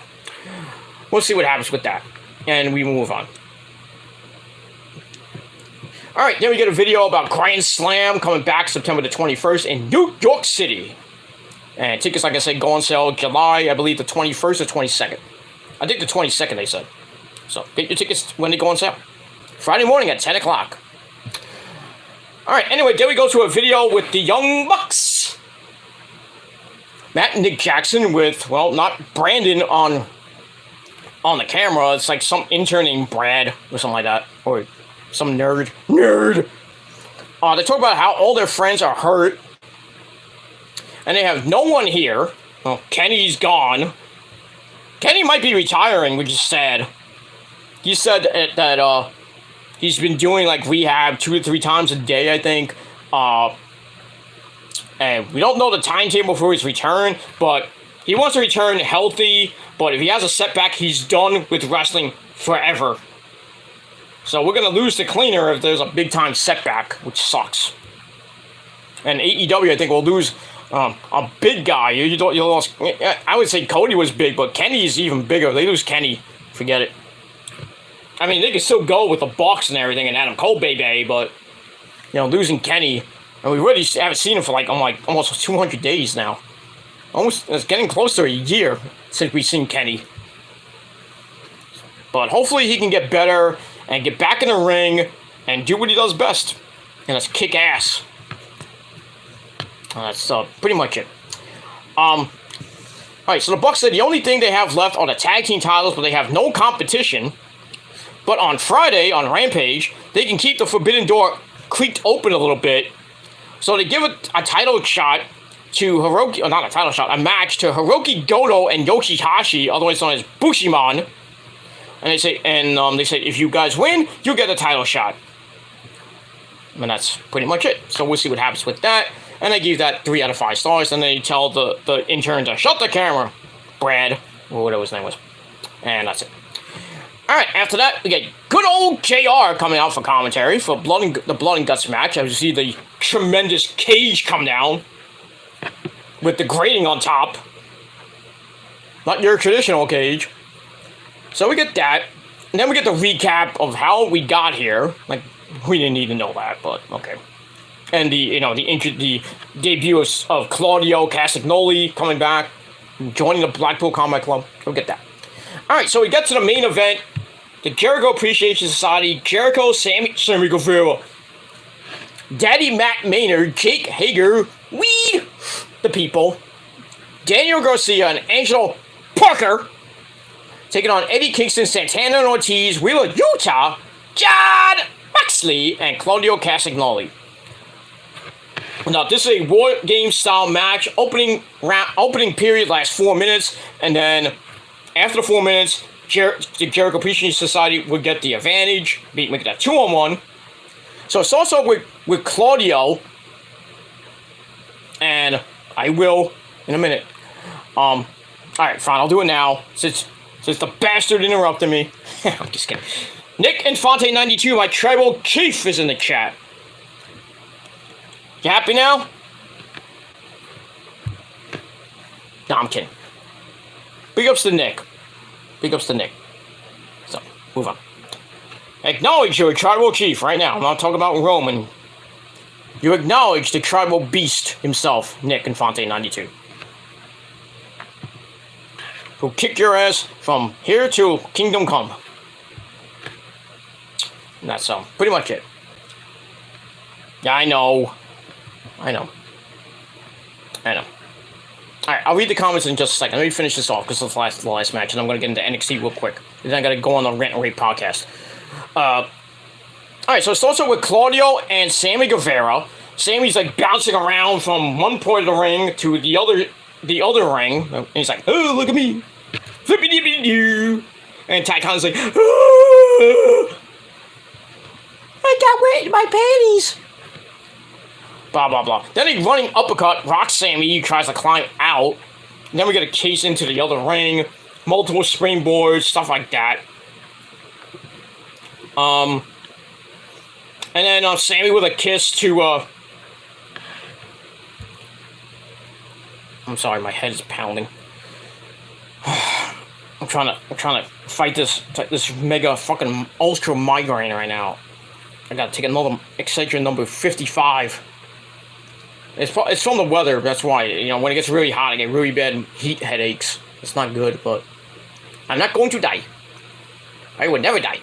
We'll see what happens with that. And we move on. Alright, then we get a video about Grand Slam coming back September the 21st in New York City. And tickets, like I said, go on sale July, I believe the 21st or 22nd. I think the 22nd, they said. So, get your tickets when they go on sale. Friday morning at 10 o'clock. Alright, anyway, then we go to a video with the Young Bucks. Matt and Nick Jackson with, well, not Brandon on the camera. It's some intern named Brad or something like that. Or some nerd. They talk about how all their friends are hurt. And they have no one here. Well, Kenny's gone. Kenny might be retiring, which is sad. He said that he's been doing rehab 2 to 3 times a day, I think. And we don't know the timetable for his return, but he wants to return healthy. But if he has a setback, he's done with wrestling forever. So we're going to lose the cleaner if there's a big time setback, which sucks. And AEW, I think, will lose a big guy. I would say Cody was big, but Kenny's even bigger. They lose Kenny, forget it. I mean, they can still go with the Bucks and everything and Adam Cole, baby, but losing Kenny, and we really haven't seen him for almost 200 days now. It's getting close to a year since we've seen Kenny. But hopefully he can get better and get back in the ring and do what he does best, and that's kick ass. That's pretty much it. Alright, so the Bucks said the only thing they have left are the tag team titles, but they have no competition. But on Friday, on Rampage, they can keep the Forbidden Door creaked open a little bit. So they give a title shot to Hiroki, or not a title shot, a match to Hiroki Goto and Yoshihashi, otherwise known as Bushimon. And they say, if you guys win, you get a title shot. And that's pretty much it. So we'll see what happens with that. And I give that 3 out of 5 stars. And they tell the intern to shut the camera. Brad, or whatever his name was. And that's it. Alright, after that, we get good old JR coming out for commentary for the Blood and Guts match. As you see the tremendous cage come down with the grating on top. Not your traditional cage. So we get that. And then we get the recap of how we got here. Like, we didn't need to know that, but okay. And the debut of Claudio Castagnoli coming back, joining the Blackpool Combat Club. We'll get that. Alright, so we get to the main event. The Jericho Appreciation Society, Jericho, Sammy Guevara, Daddy Matt Maynard, Jake Hager, Weed, the People, Daniel Garcia, and Angelo Parker, taking on Eddie Kingston, Santana and Ortiz, Wheeler Utah, John Moxley, and Claudio Castagnoli. Now, this is a War Game style match. Opening period lasts 4 minutes, and then after the 4 minutes, the Jericho Appreciation Society would get the advantage, making that 2-on-1. So it starts off with Claudio, and I will in a minute. All right, fine, I'll do it now since the bastard interrupted me. I'm just kidding. Nick Infante 92, my tribal chief, is in the chat. You happy now? No, I'm kidding. Big ups to Nick. Big ups to Nick. So, move on. Acknowledge your tribal chief right now. I'm not talking about Roman. You acknowledge the tribal beast himself, Nick Infante 92. Who'll kick your ass from here to Kingdom Come. And that's pretty much it. Yeah, I know. Alright, I'll read the comments in just a second. Let me finish this off because it's the last match, and I'm going to get into NXT real quick. And then I got to go on the Rant and Rave podcast. Alright, so it starts out with Claudio and Sammy Guevara. Sammy's like bouncing around from one point of the ring to the other ring. And he's like, oh, look at me. And Ty Khan's like, oh, I got wet in my panties. Blah, blah, blah. Then a running uppercut rocks Sammy. He tries to climb out. And then we get a case into the other ring. Multiple springboards, stuff like that. And then Sammy with a kiss to, I'm sorry, my head is pounding. I'm trying to fight this mega fucking ultra migraine right now. I gotta take another Excedrin number 55. It's from the weather, that's why. You know, when it gets really hot, I get really bad heat headaches. It's not good, but I'm not going to die. I would never die.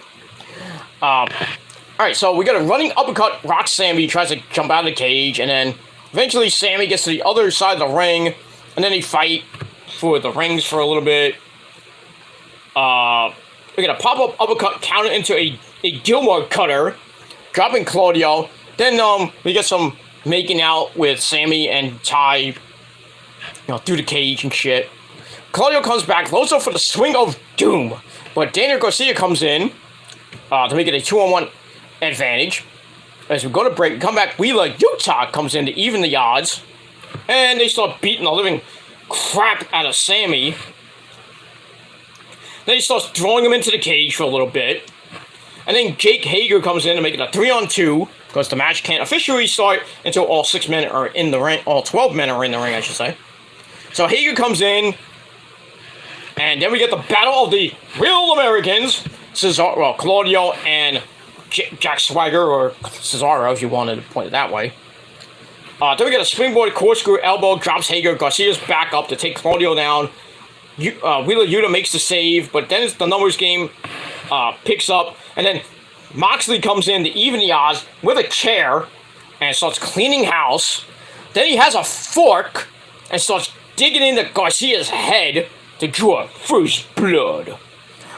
Alright, so we got a running uppercut. Rock Sammy tries to jump out of the cage, and then eventually Sammy gets to the other side of the ring, and then they fight for the rings for a little bit. We got a pop-up uppercut counted into a Gilmore cutter, dropping Claudio. Then we get some making out with Sammy and Ty, through the cage and shit. Claudio comes back, loads up for the swing of doom, but Daniel Garcia comes in to make it a 2-on-1 advantage. As we go to break, we come back, Wheeler Utah comes in to even the odds, and they start beating the living crap out of Sammy. Then he starts throwing him into the cage for a little bit. And then Jake Hager comes in to make it a 3-on-2, because the match can't officially start until all 6 men are in the ring, all 12 men are in the ring, I should say. So Hager comes in, and then we get the battle of the real Americans, Claudio and Jack Swagger, or Cesaro, if you wanted to point it that way. Then we get a springboard corkscrew elbow, drops Hager, Garcia's back up to take Claudio down. Wheeler Yuta makes the save, but then the numbers game picks up, and then Moxley comes in to even the odds with a chair and starts cleaning house. Then he has a fork and starts digging into Garcia's head to draw first blood.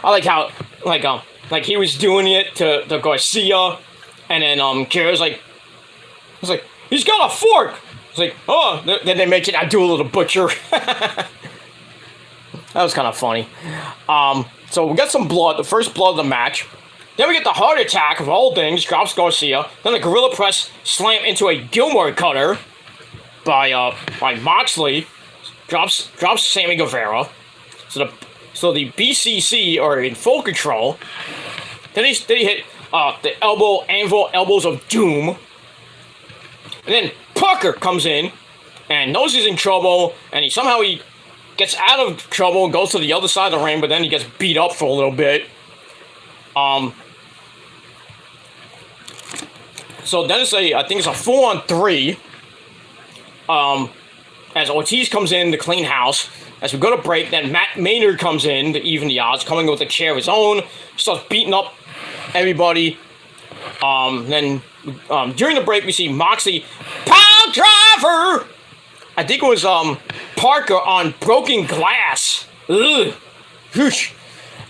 I like how, like he was doing it to Garcia, and then Jared's like, he's got a fork. It's like, oh, then they mention Abdullah the Butcher. That was kind of funny. So we got some blood, the first blood of the match. Then we get the heart attack of all things, drops Garcia. Then the gorilla press slam into a Gilmore cutter by Moxley, drops Sammy Guevara. So the BCC are in full control. Then he hit the anvil elbows of doom. And then Parker comes in and knows he's in trouble, and he somehow gets out of trouble and goes to the other side of the ring, but then he gets beat up for a little bit. So then I think it's a 4-on-3. As Ortiz comes in to clean house. As we go to break, then Matt Maynard comes in to even the odds, coming with a chair of his own, starts beating up everybody. Then during the break, we see Moxley pile driver. I think it was Parker on broken glass. Ugh. Whoosh.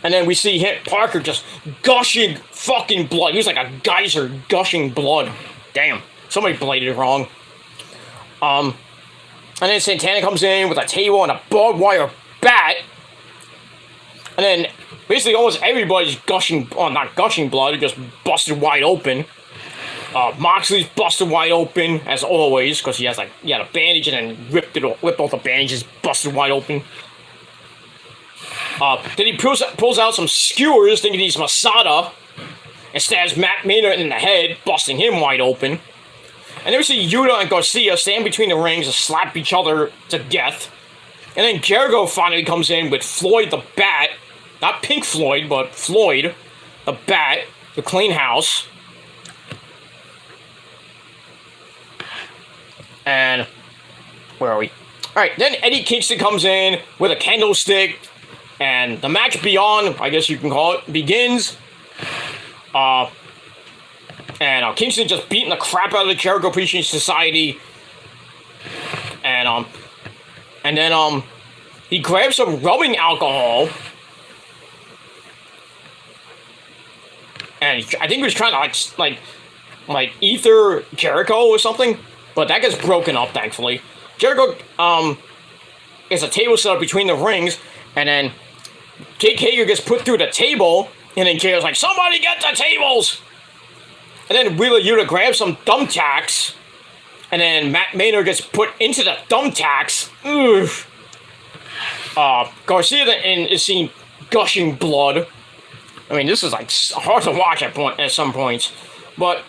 And then we see Parker just gushing fucking blood. He was like a geyser gushing blood. Damn, somebody bladed it wrong. And then Santana comes in with a table and a barbed wire bat. And then basically almost everybody's gushing, not gushing blood, just busted wide open. Moxley's busted wide open, as always, because he had a bandage and then ripped off the bandages, busted wide open. Then he pulls out some skewers, thinking he's Masada, and stabs Matt Maynard in the head, busting him wide open. And then we see Yuta and Garcia stand between the rings and slap each other to death. And then Jericho finally comes in with Floyd the Bat. Not Pink Floyd, but Floyd the Bat to clean house. And where are we? Alright, then Eddie Kingston comes in with a candlestick. And the match beyond, I guess you can call it, begins. And Kingston just beating the crap out of the Jericho Appreciation Society. And then he grabs some rubbing alcohol. And I think he was trying to like ether Jericho or something. But that gets broken up, thankfully. Jericho is a table set up between the rings, and then Jake Hager gets put through the table, and then Jericho's like, somebody get the tables! And then Wheeler Yuta grabs some thumbtacks, and then Matt Maynard gets put into the thumbtacks. Garcia is seen gushing blood. I mean, this is hard to watch at some points. But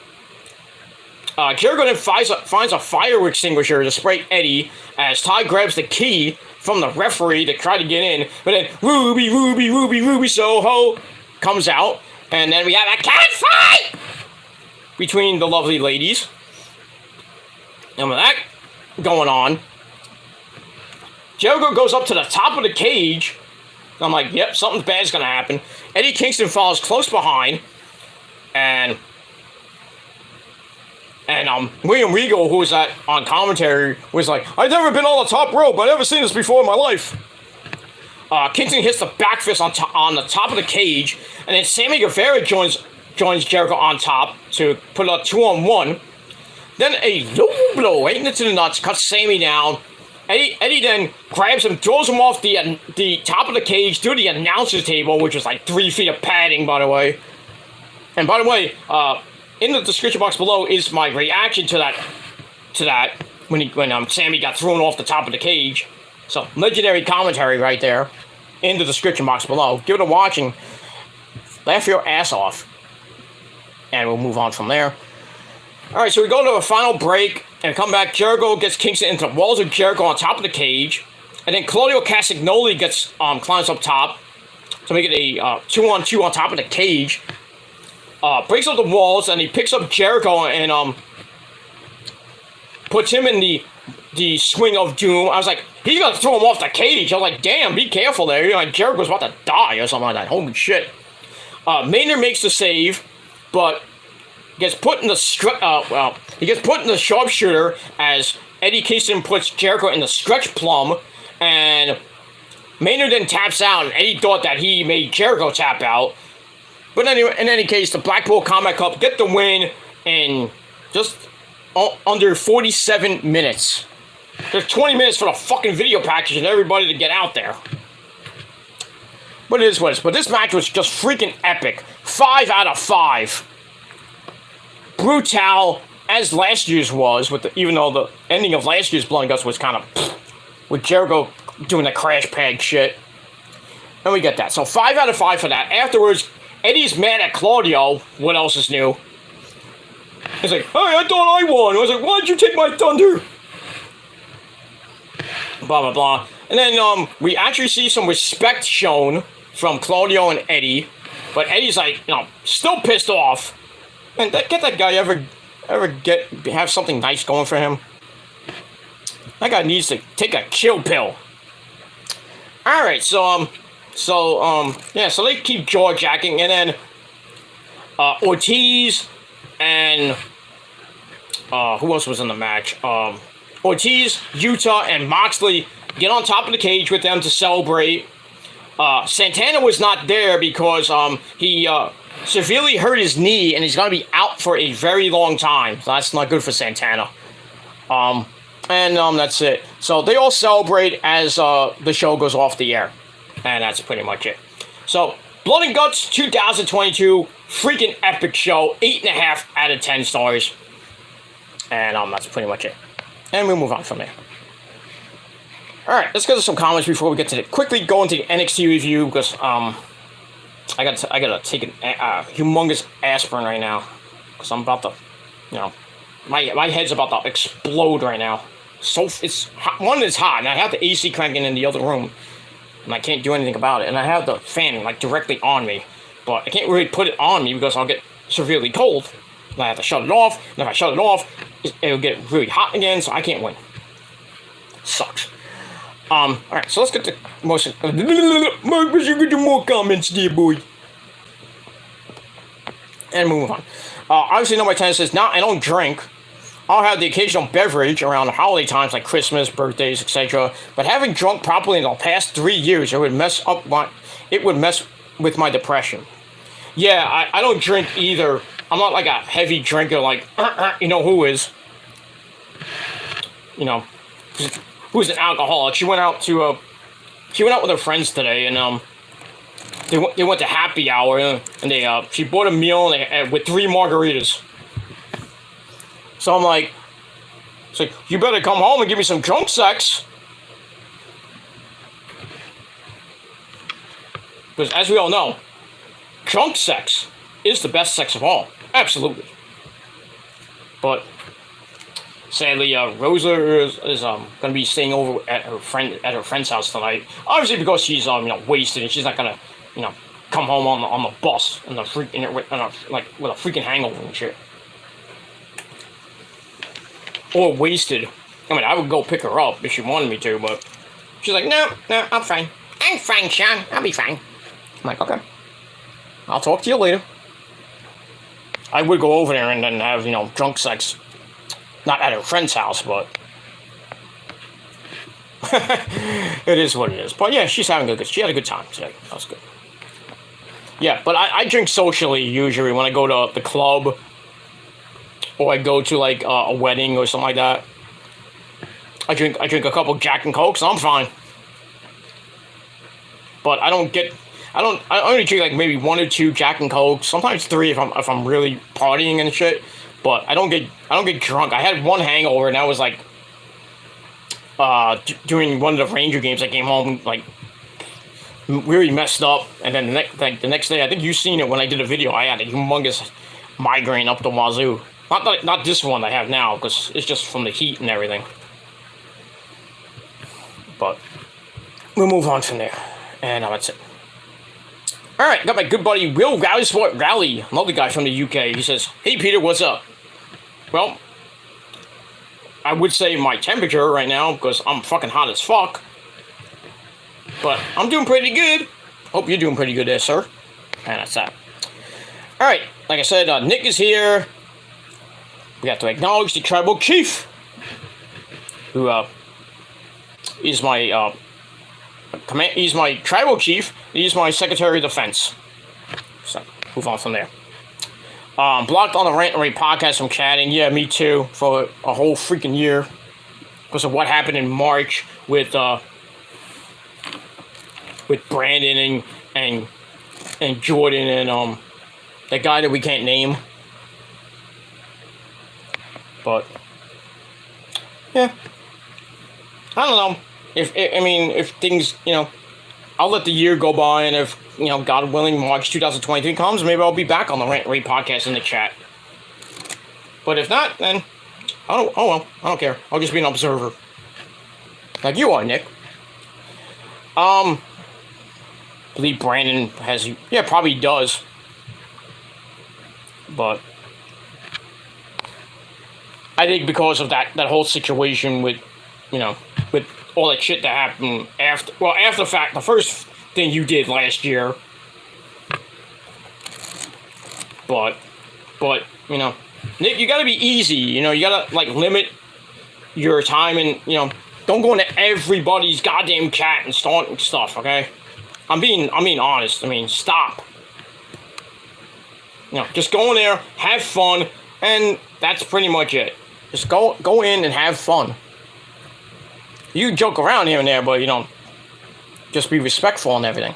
Jericho then finds a fire extinguisher to spray Eddie as Ty grabs the key from the referee to try to get in. But then Ruby Soho comes out, and then we have a cat fight between the lovely ladies. And with that going on, Jericho goes up to the top of the cage. I'm like, yep, something bad's gonna happen. Eddie Kingston follows close behind, and William Regal, who was on commentary, was like, I've never been on the top rope. I've never seen this before in my life. Kingston hits the back fist on the top of the cage, and then Sammy Guevara joins Jericho on top to put a 2-on-1. Then a low blow right into the nuts cuts Sammy down. Eddie then grabs him, throws him off the top of the cage through the announcer's table, which was 3 feet of padding, by the way. And by the way, in the description box below is my reaction to that when Sammy got thrown off the top of the cage. So legendary commentary right there in the description box below. Give it a watch and laugh your ass off. And we'll move on from there. Alright, so we go to a final break and come back. Jericho gets Kingston into the walls of Jericho on top of the cage. And then Claudio Castagnoli climbs up top to make it a 2-on-2 on top of the cage. Breaks up the walls, and he picks up Jericho and puts him in the swing of doom. I was like, he's gonna throw him off the cage. I was like, damn, be careful there. Jericho's about to die or something like that. Holy shit. Maynard makes the save, but gets put in the he gets put in the sharpshooter as Eddie Kingston puts Jericho in the stretch plum, and Maynard then taps out, and Eddie thought that he made Jericho tap out. But anyway, in any case, the Blackpool Combat Club get the win in just under 47 minutes. There's 20 minutes for the fucking video package and everybody to get out there. But it is what it is. But this match was just freaking epic. 5 out of 5. Brutal as last year's was, even though the ending of last year's Blood and Guts was kind of with Jericho doing the crash pad shit. And we get that. So 5 out of 5 for that. Afterwards, Eddie's mad at Claudio. What else is new? He's like, hey, I thought I won. I was like, why'd you take my thunder? Blah, blah, blah. And then we actually see some respect shown from Claudio and Eddie. But Eddie's like, still pissed off. And get that guy ever have something nice going for him? That guy needs to take a chill pill. Alright, so they keep jaw-jacking, and then Ortiz and who else was in the match? Ortiz, Utah, and Moxley get on top of the cage with them to celebrate. Santana was not there because he severely hurt his knee, and he's going to be out for a very long time. So that's not good for Santana. And that's it. So they all celebrate as the show goes off the air. And that's pretty much it. So, Blood and Guts 2022, freaking epic show. 8.5 out of 10 stars. And that's pretty much it. And we'll move on from there. Alright, let's go to some comments before we get to quickly go into the NXT review, because I gotta take a humongous aspirin right now. Because I'm about to, my head's about to explode right now. So, it's hot. One, it's hot, and I have the AC cranking in the other room. And I can't do anything about it. And I have the fan, directly on me. But I can't really put it on me because I'll get severely cold. And I have to shut it off. And if I shut it off, it'll get really hot again, so I can't win. Sucks. Alright, so let's get to most... Mark, let's get to more comments there, boy. And move on. Obviously, number 10 says, I don't drink. I'll have the occasional beverage around the holiday times like Christmas, birthdays, etc. But having drunk properly in the past 3 years, it would mess with my depression. Yeah, I don't drink either. I'm not like a heavy drinker who is. Who's an alcoholic. She went out with her friends today, and they went to happy hour, and she bought a meal with 3 margaritas. So I'm like, you better come home and give me some drunk sex. Because as we all know, drunk sex is the best sex of all. Absolutely. But sadly, Rosa is going to be staying over at her friend's house tonight. Obviously, because she's wasted and she's not going to come home on the bus with a freaking hangover and shit. Or wasted. I mean, I would go pick her up if she wanted me to, but she's like, no, I'm fine. I'm fine, Sean. I'll be fine. I'm like, okay. I'll talk to you later. I would go over there and then have, drunk sex. Not at her friend's house, but it is what it is. But yeah, she had a good time today. That was good. Yeah, but I drink socially usually when I go to the club. Or I go to a wedding or something like that. I drink a couple Jack and Cokes, and I'm fine. But I only drink maybe 1 or 2 Jack and Cokes, sometimes 3 if I'm really partying and shit. But I don't get drunk. I had 1 hangover, and that was during one of the Ranger games. I came home really messed up, and then the next day, I think you've seen it when I did a video. I had a humongous migraine up the wazoo. Not this one I have now, because it's just from the heat and everything. But we'll move on from there. And that's it. Alright, got my good buddy Will Rally Sport Rally, another guy from the UK. He says, hey Peter, what's up? Well, I would say my temperature right now, because I'm fucking hot as fuck. But I'm doing pretty good. Hope you're doing pretty good there, sir. And that's that. Alright, like I said, Nick is here. We have to acknowledge the tribal chief, who is my he's my tribal chief. He's my Secretary of Defense. So move on from there. Blocked on the Rant and Rave podcast from chatting. Yeah, me too. For a whole freaking year, because of what happened in March with Brandon and Jordan and that guy that we can't name. But yeah, I don't know if things, I'll let the year go by, and if God willing, March 2023 comes, maybe I'll be back on the Rant Rate podcast in the chat. But if not, then I don't care. I'll just be an observer, like you are, Nick. I believe Brandon has, probably does, but I think because of that whole situation with, with all that shit that happened after the fact, the first thing you did last year. But Nick, you gotta be easy. You gotta limit your time, and don't go into everybody's goddamn chat and start stuff. Okay, I'm being honest. Stop. Just go in there, have fun, and that's pretty much it. Just go in and have fun. You can joke around here and there, but just be respectful and everything.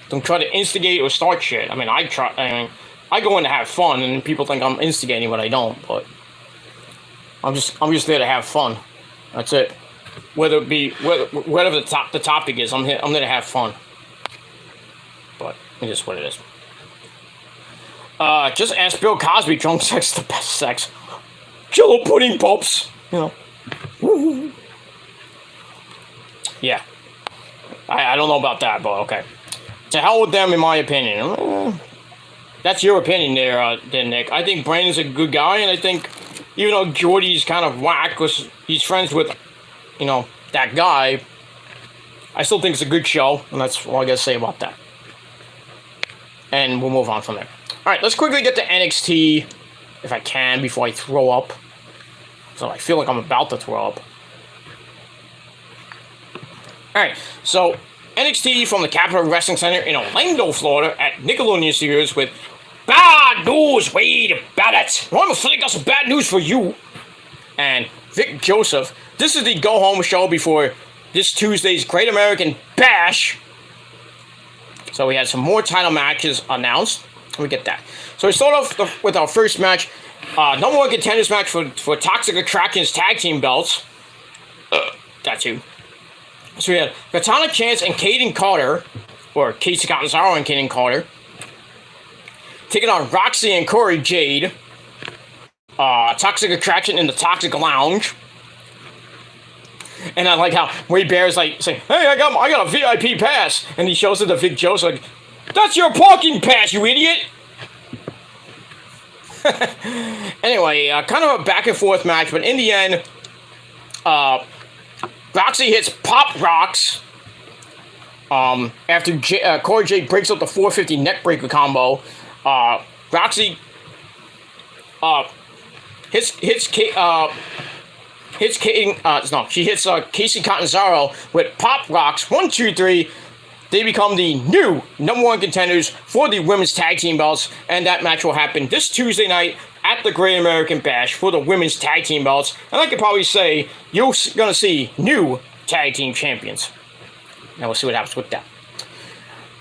Don't try to instigate or start shit. I go in to have fun, and people think I'm instigating, but I don't. But I'm just there to have fun. That's it. Whether it be whatever the topic is, I'm there to have fun. But it is what it is. Just ask Bill Cosby. Drunk sex is the best sex. Jello pudding pops. Yeah. I don't know about that, but okay. To hell with them, in my opinion. That's your opinion there, Nick. I think Brandon's a good guy, and I think even though Jordy's kind of whack because he's friends with, that guy, I still think it's a good show, and that's all I gotta say about that. And we'll move on from there. Alright, let's quickly get to NXT, if I can, before I throw up. So I feel like I'm about to throw up. Alright, so NXT from the Capitol Wrestling Center in Orlando, Florida at Nickelodeon Studios with bad news, Wade Barrett. Well, I'm afraid I got some bad news for you. And Vic Joseph. This is the go-home show before this Tuesday's Great American Bash. So we had some more title matches announced. We get that. So we start off with our first match. Number one contenders match for Toxic Attraction's tag team belts. That too. So we had Katana Chance and Kaden Carter, or Casey Catanzaro and Kaden Carter, taking on Roxy and Corey Jade. Toxic Attraction in the Toxic Lounge. And I like how Wade Bear's saying, "Hey, I got a VIP pass," and he shows it to Vic Joseph like, "That's your parking pass, you idiot." Anyway, kind of a back and forth match, but in the end, Roxy hits Pop Rocks after Corey Jade breaks up the 450 neckbreaker combo. Roxy she hits Casey Catanzaro with Pop Rocks. 1, 2, 3. They become the new number one contenders for the women's tag team belts, and that match will happen this Tuesday night at the Great American Bash for the women's tag team belts. And I could probably say you're gonna see new tag team champions. Now we'll see what happens with that.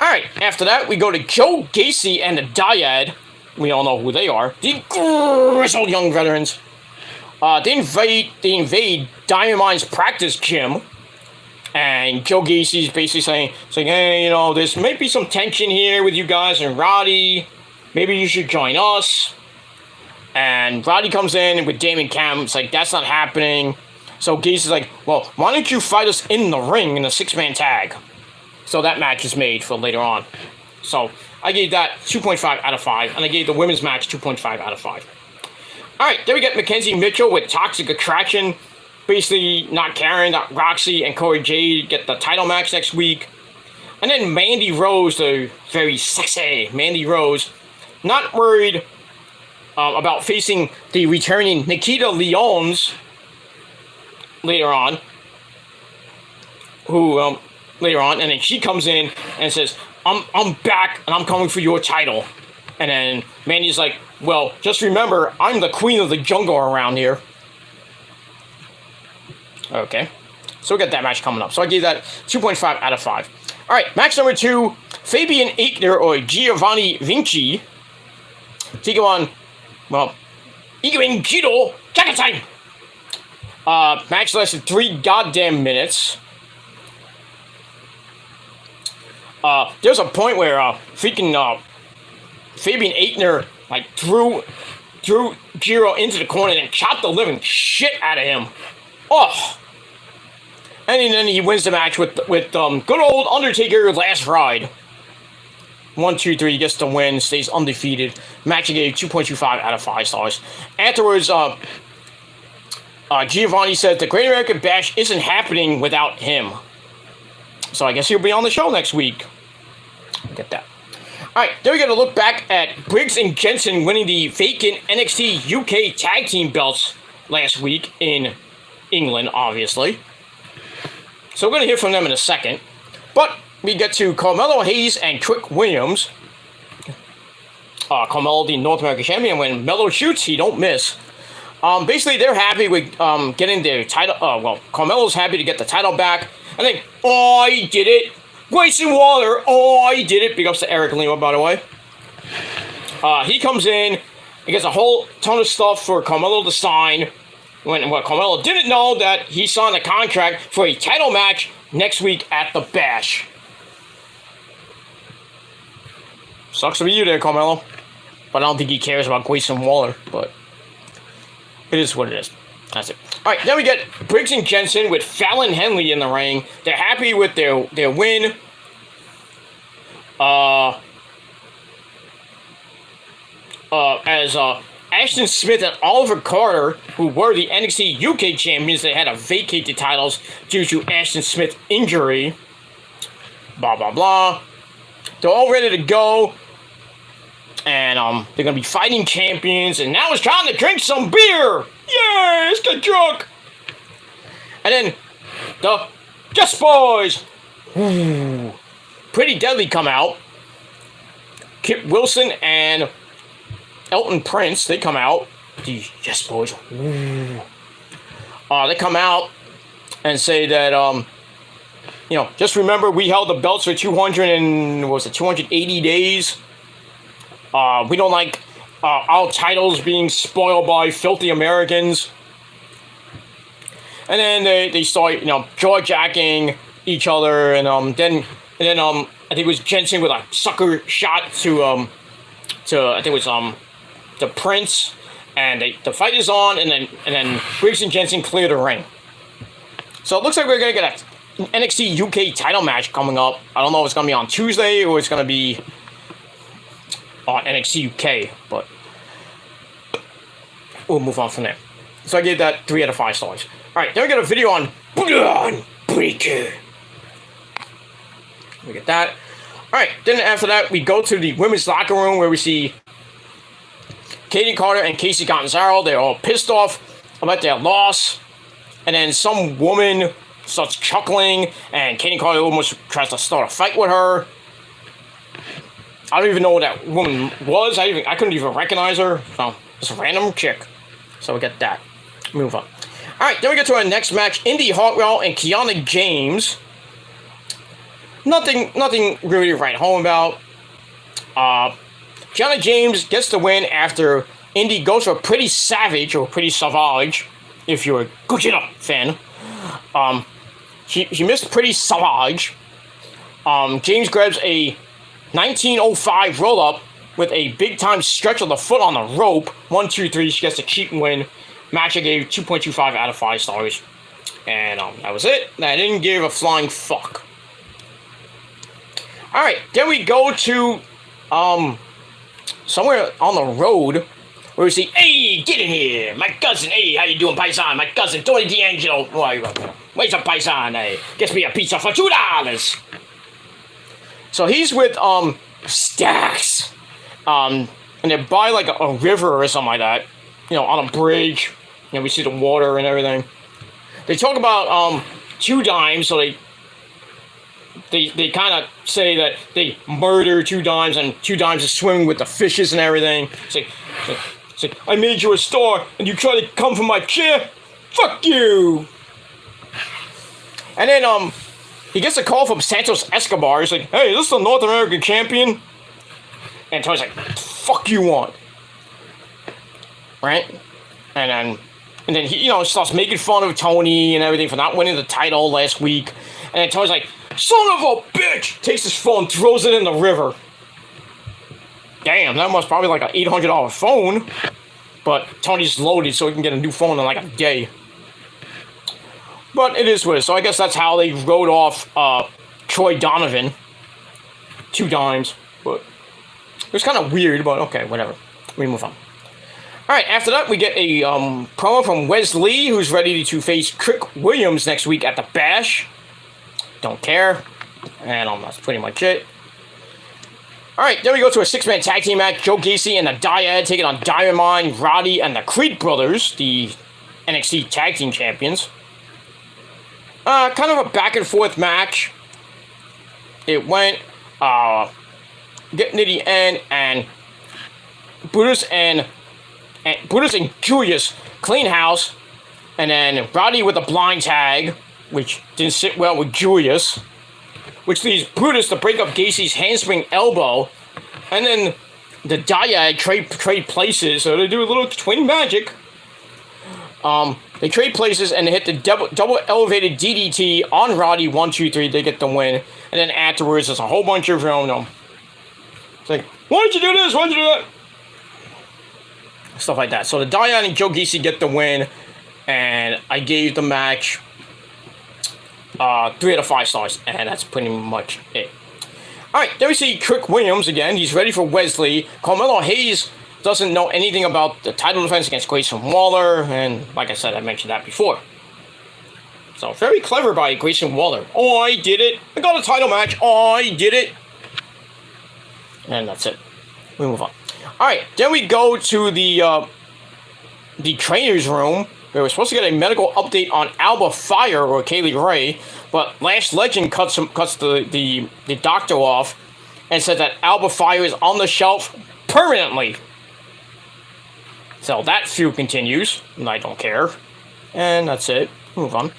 Alright, after that, we go to Joe Gacy and the Dyad. We all know who they are. The grizzled young veterans. They invade Diamond Mine's practice gym. And Joe Gacy's basically saying, hey, there's maybe some tension here with you guys and Roddy. Maybe you should join us. And Roddy comes in with Damon Cam. It's like, that's not happening. So Gacy's like, well, why don't you fight us in the ring in a 6-man tag? So that match is made for later on. So I gave that 2.5 out of 5. And I gave the women's match 2.5 out of 5. Alright, then we get Mackenzie Mitchell with Toxic Attraction. Basically not caring that Roxy and Corey Jade get the title match next week. And then Mandy Rose, the very sexy Mandy Rose, not worried about facing the returning Nikita Lyons later on. And then she comes in and says, I'm back and I'm coming for your title. And then Mandy's like, well, just remember, I'm the queen of the jungle around here. Okay. So we got that match coming up. So I gave that 2.5 out of 5. Alright, match number 2. Fabian Aichner or Giovanni Vinci taking on, well, Iguain Kido Takatime. Match lasted 3 goddamn minutes. There's a point where freaking Fabian Aichner like threw Giro into the corner and chopped the living shit out of him. Oh. And then he wins the match with good old Undertaker last ride. 1, 2, 3, gets the win, stays undefeated. Match gave 2.25 out of 5 stars. Afterwards, Giovanni said the Great American Bash isn't happening without him. So I guess he'll be on the show next week. Get that. Alright, then we got to look back at Briggs and Jensen winning the vacant NXT UK tag team belts last week in England, obviously. So we're going to hear from them in a second. But we get to Carmelo Hayes and Trick Williams. Carmelo, the North American champion, when Melo shoots, he don't miss. Basically, they're happy with getting their title. Carmelo's happy to get the title back. I think, I did it. Grayson Waller, I did it. Big ups to Eric Lima, by the way. He comes in, he gets a whole ton of stuff for Carmelo to sign. When Carmelo didn't know that he signed a contract for a title match next week at the Bash. Sucks to be you there, Carmelo. But I don't think he cares about Grayson Waller. But it is what it is. That's it. Alright, then we get Briggs and Jensen with Fallon Henley in the ring. They're happy with their win. As Ashton Smith and Oliver Carter, who were the NXT UK champions, they had to vacate the titles due to Ashton Smith's injury. Blah, blah, blah. They're all ready to go. And they're going to be fighting champions. And now it's time to drink some beer. Yeah, let's get drunk. And then the Just Boys. Ooh. Pretty Deadly come out. Kip Wilson and Elton Prince, they come out. The Yes Boys. Ooh. They come out and say that, just remember we held the belts for 280 days. We don't like our titles being spoiled by filthy Americans. And then they start, jaw-jacking each other, and then I think it was Jensen with a sucker shot to I think it was the Prince, and the fight is on, and then Briggs and Jensen clear the ring. So it looks like we're gonna get an NXT UK title match coming up. I don't know if it's gonna be on Tuesday or it's gonna be on NXT UK, but we'll move on from there. So I gave that 3 out of 5 stars. Alright, then we got a video on Braun Breaker. We get that. Alright, then after that, we go to the women's locker room where we see Katie Carter and Casey Catanzaro. They're all pissed off about their loss. And then some woman starts chuckling, and Katie Carter almost tries to start a fight with her. I don't even know what that woman was. I couldn't even recognize her. So, just a random chick. So we get that. Move on. Alright, then we get to our next match. Indy Hartwell and Kiana James. Nothing really to write home about. Kiana James gets the win after Indy goes for Pretty Savage, or Pretty Savage, if you're a Gujira fan. She missed Pretty Savage. James grabs a 1905 roll-up with a big-time stretch of the foot on the rope. 1, 2, 3, she gets a cheap win. Match I gave 2.25 out of 5 stars. And that was it. I didn't give a flying fuck. Alright, then we go to somewhere on the road where we see, hey, get in here, my cousin, hey, how you doing, Paisan? My cousin, Tony D'Angelo. Where's a Paisan? Hey, gets me a pizza for $2. So he's with Stacks. And they're by like a river or something like that. On a bridge. We see the water and everything. They talk about 2 Dimes, so they kind of say that they murder 2 Dimes, and 2 Dimes is swimming with the fishes and everything. Say, I made you a star, and you try to come from my chair? Fuck you! And then he gets a call from Santos Escobar. He's like, hey, is this the North American champion? And Tony's like, fuck you want? Right? And then he, starts making fun of Tony and everything for not winning the title last week. And then Tony's like, son of a bitch! Takes his phone, throws it in the river. Damn, that was probably like an $800 phone. But Tony's loaded so he can get a new phone in like a day. But it is what it is. So I guess that's how they wrote off Troy Donovan. 2 dimes. But it was kind of weird, but okay, whatever. We move on. Alright, after that, we get a promo from Wes Lee, who's ready to face Trick Williams next week at the Bash. Don't care. And that's pretty much it. Alright, then we go to a 6-man tag team match. Joe Gacy and the Dyad taking on Diamond Mine, Roddy, and the Creed Brothers, the NXT Tag Team Champions. Kind of a back-and-forth match. It went, getting to the end, and Brutus and Julius clean house, and then Roddy with a blind tag, which didn't sit well with Julius, which leaves Brutus to break up Gacy's handspring elbow, and then the Dyad trade places, so they do a little twin magic. They trade places and they hit the double elevated DDT on Roddy. 1, 2, 3. They get the win, and then afterwards there's a whole bunch of it's like, why did you do this? Why did you do that? Stuff like that. So the Dyad and Joe Gacy get the win, and I gave the match 3 out of 5 stars, and that's pretty much it. Alright, then we see Trick Williams again. He's ready for Wes Lee. Carmelo Hayes doesn't know anything about the title defense against Grayson Waller, and like I said, I mentioned that before. So, very clever by Grayson Waller. Oh, I did it. I got a title match. Oh, I did it. And that's it. We move on. Alright, then we go to the trainer's room. We were supposed to get a medical update on Alba Fire or Kaylee Ray, but Lash Legend cuts the doctor off and said that Alba Fire is on the shelf permanently. So that feud continues, and I don't care. And that's it. Move on.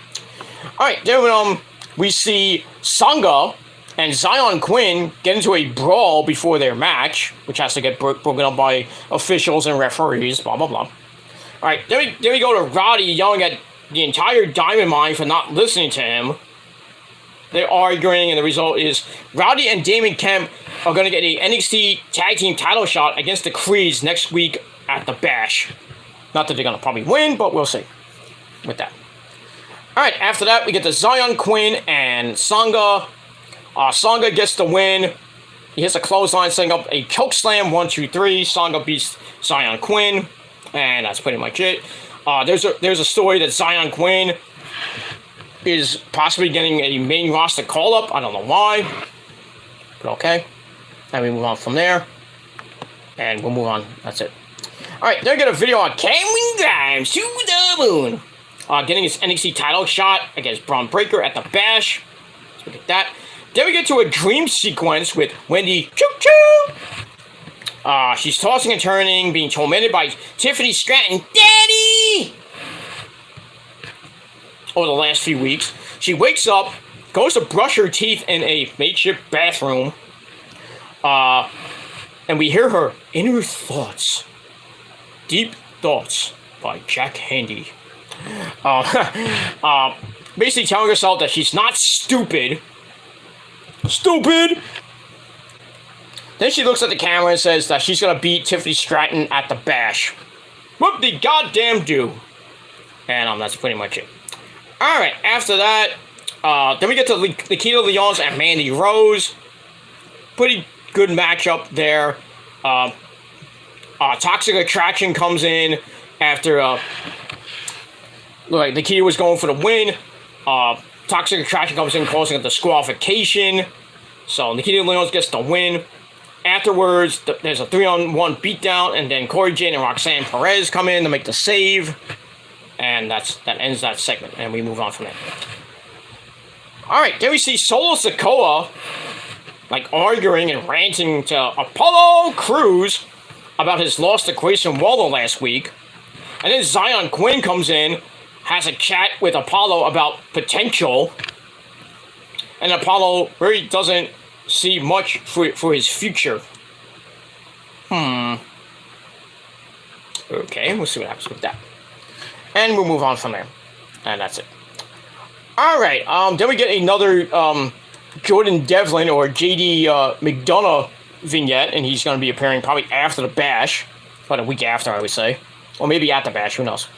Alright, then we see Sangha and Zion Quinn get into a brawl before their match, which has to get broken up by officials and referees, blah, blah, blah. Alright, then we go to Roddy yelling at the entire Diamond Mine for not listening to him. They're arguing, and the result is Roddy and Damon Kemp are going to get a NXT Tag Team title shot against the Creeds next week at the Bash. Not that they're going to probably win, but we'll see with that. Alright, after that, we get the Zion Quinn and Sangha. Sangha gets the win. He hits a clothesline, setting up a choke slam, 1, 2, 3. Sangha beats Zion Quinn. And that's pretty much it. There's a story that Zion Quinn is possibly getting a main roster call-up. I don't know why. But okay. And we move on from there. And we'll move on. That's it. Alright, then we get a video on Cameron Grimes to the moon. Getting his NXT title shot against Braun Breaker at the Bash. Let's look at that. Then we get to a dream sequence with Wendy Choo-Choo. She's tossing and turning, being tormented by Tiffany Stratton. Daddy! Over the last few weeks. She wakes up, goes to brush her teeth in a makeshift bathroom. And we hear her inner thoughts. Deep Thoughts by Jack Handy. Basically telling herself that she's not stupid. Stupid! Then she looks at the camera and says that she's going to beat Tiffany Stratton at the Bash. Whoop the goddamn do. And that's pretty much it. Alright, after that, then we get to Nikita Lyons and Mandy Rose. Pretty good matchup there. Toxic Attraction comes in after Nikita was going for the win. Toxic Attraction comes in, causing a disqualification. So Nikita Lyons gets the win. Afterwards, there's a 3-on-1 beatdown, and then Corey Jane and Roxanne Perez come in to make the save. And that ends that segment, and we move on from there. Alright, then we see Solo Sikoa, arguing and ranting to Apollo Crews about his loss to Grayson Waller last week. And then Zion Quinn comes in, has a chat with Apollo about potential. and Apollo really doesn't see much for his future. Okay, we'll see what happens with that. And we'll move on from there. And that's it. Alright, then we get another Jordan Devlin or JD McDonough vignette, and he's going to be appearing probably after the Bash. About a week after, I would say. Or maybe at the Bash, who knows.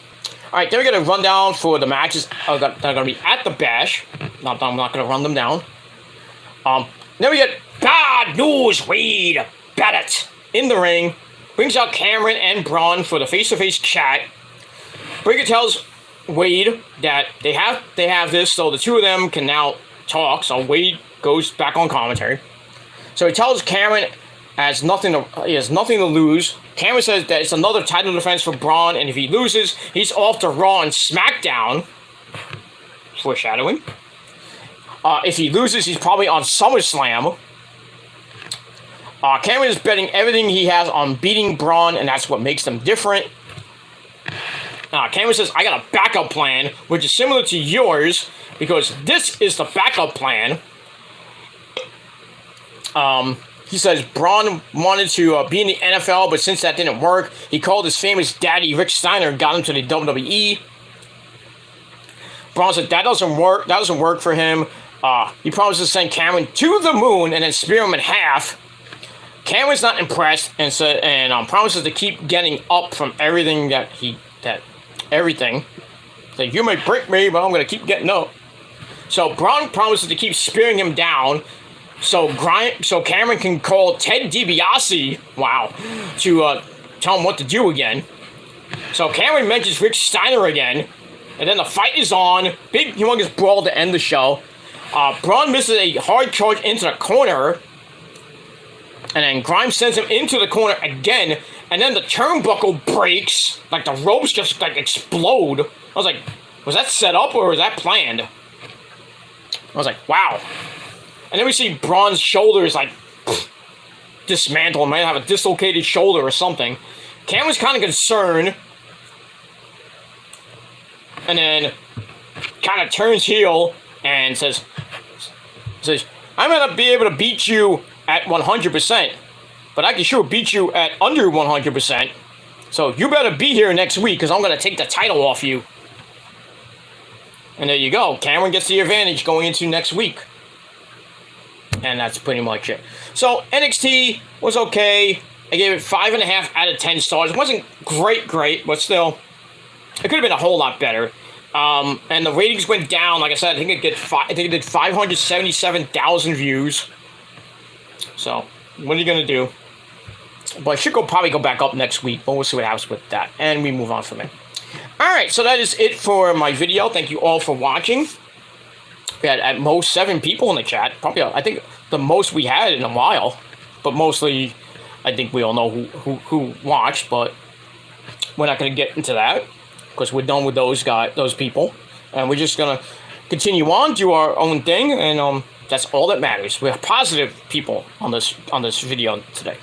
Alright, then we get a rundown for the matches that are going to be at the Bash. I'm not going to run them down. Then we get Bad News Wade Barrett in the ring. Brings out Cameron and Braun for the face-to-face chat. Breakker tells Wade that they have this, so the two of them can now talk. So Wade goes back on commentary. So he tells Cameron he has nothing to lose. Cameron says that it's another title defense for Braun, and if he loses, he's off to Raw and SmackDown. Foreshadowing. If he loses, he's probably on SummerSlam. Cameron is betting everything he has on beating Braun, and that's what makes them different. Cameron says, I got a backup plan, which is similar to yours, because this is the backup plan. He says Braun wanted to be in the NFL, but since that didn't work, he called his famous daddy, Rick Steiner, and got him to the WWE. Braun said that doesn't work. That doesn't work for him. He promises to send Cameron to the moon and then spear him in half. Cameron's not impressed and promises to keep getting up from everything everything. Like, you may break me, but I'm gonna keep getting up. So Braun promises to keep spearing him down. So Cameron can call Ted DiBiase, to tell him what to do again. So Cameron mentions Rick Steiner again, and then the fight is on. Big, humongous brawl to end the show. Braun misses a hard charge into the corner, and then Grimes sends him into the corner again, and then the turnbuckle breaks, like the ropes just like explode. I was like, was that set up or was that planned? I was like, wow. And then we see Braun's shoulders like dismantle. Might have a dislocated shoulder or something. Cameron's kind of concerned, and then kind of turns heel and says, I'm gonna be able to beat you at 100%, but I can sure beat you at under 100%. So you better be here next week, because I'm gonna take the title off you. And there you go. Cameron gets the advantage going into next week. And that's pretty much it. So NXT was okay. I gave it 5.5 out of 10 stars. It wasn't great, but still, it could have been a whole lot better. And the ratings went down. Like I said, I think it did 577,000 views. So what are you gonna do? But it should probably go back up next week. But we'll see what happens with that. And we move on from it. All right. So that is it for my video. Thank you all for watching. We had at most 7 people in the chat. Probably, I think, the most we had in a while. But mostly, I think we all know who watched. But we're not going to get into that, because we're done with those people, and we're just gonna continue on, do our own thing, and that's all that matters. We're positive people on this video today.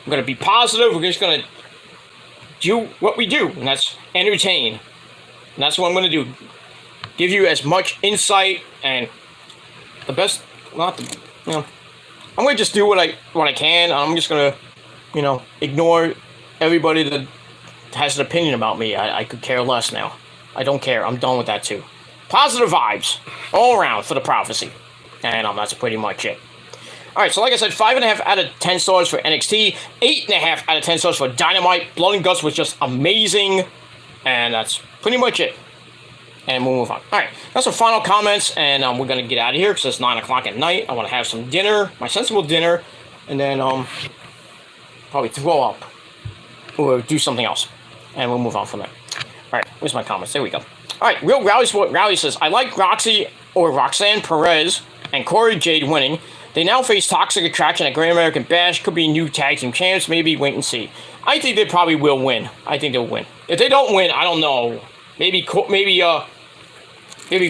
We're gonna be positive. We're just gonna do what we do, and that's entertain. And that's what I'm gonna do. Give you as much insight and the best. I'm gonna just do what I can. I'm just gonna, ignore everybody that has an opinion about me. I could care less now. I don't care. I'm done with that too. Positive vibes all around for the prophecy. And that's pretty much it. Alright, so like I said, 5.5 out of 10 stars for NXT, 8.5 out of 10 stars for Dynamite. Blood and Guts was just amazing. And that's pretty much it. And we'll move on. Alright, that's some final comments, and we're going to get out of here because it's 9 o'clock at night. I want to have some dinner, my sensible dinner, and then probably throw up or do something else. And we'll move on from there. Alright, where's my comments? There we go. Alright, Real Rowdy says, I like Roxy or Roxanne Perez and Corey Jade winning. They now face Toxic Attraction at Great American Bash. Could be new tag team champs. Maybe wait and see. I think they probably will win. I think they'll win. If they don't win, I don't know. Maybe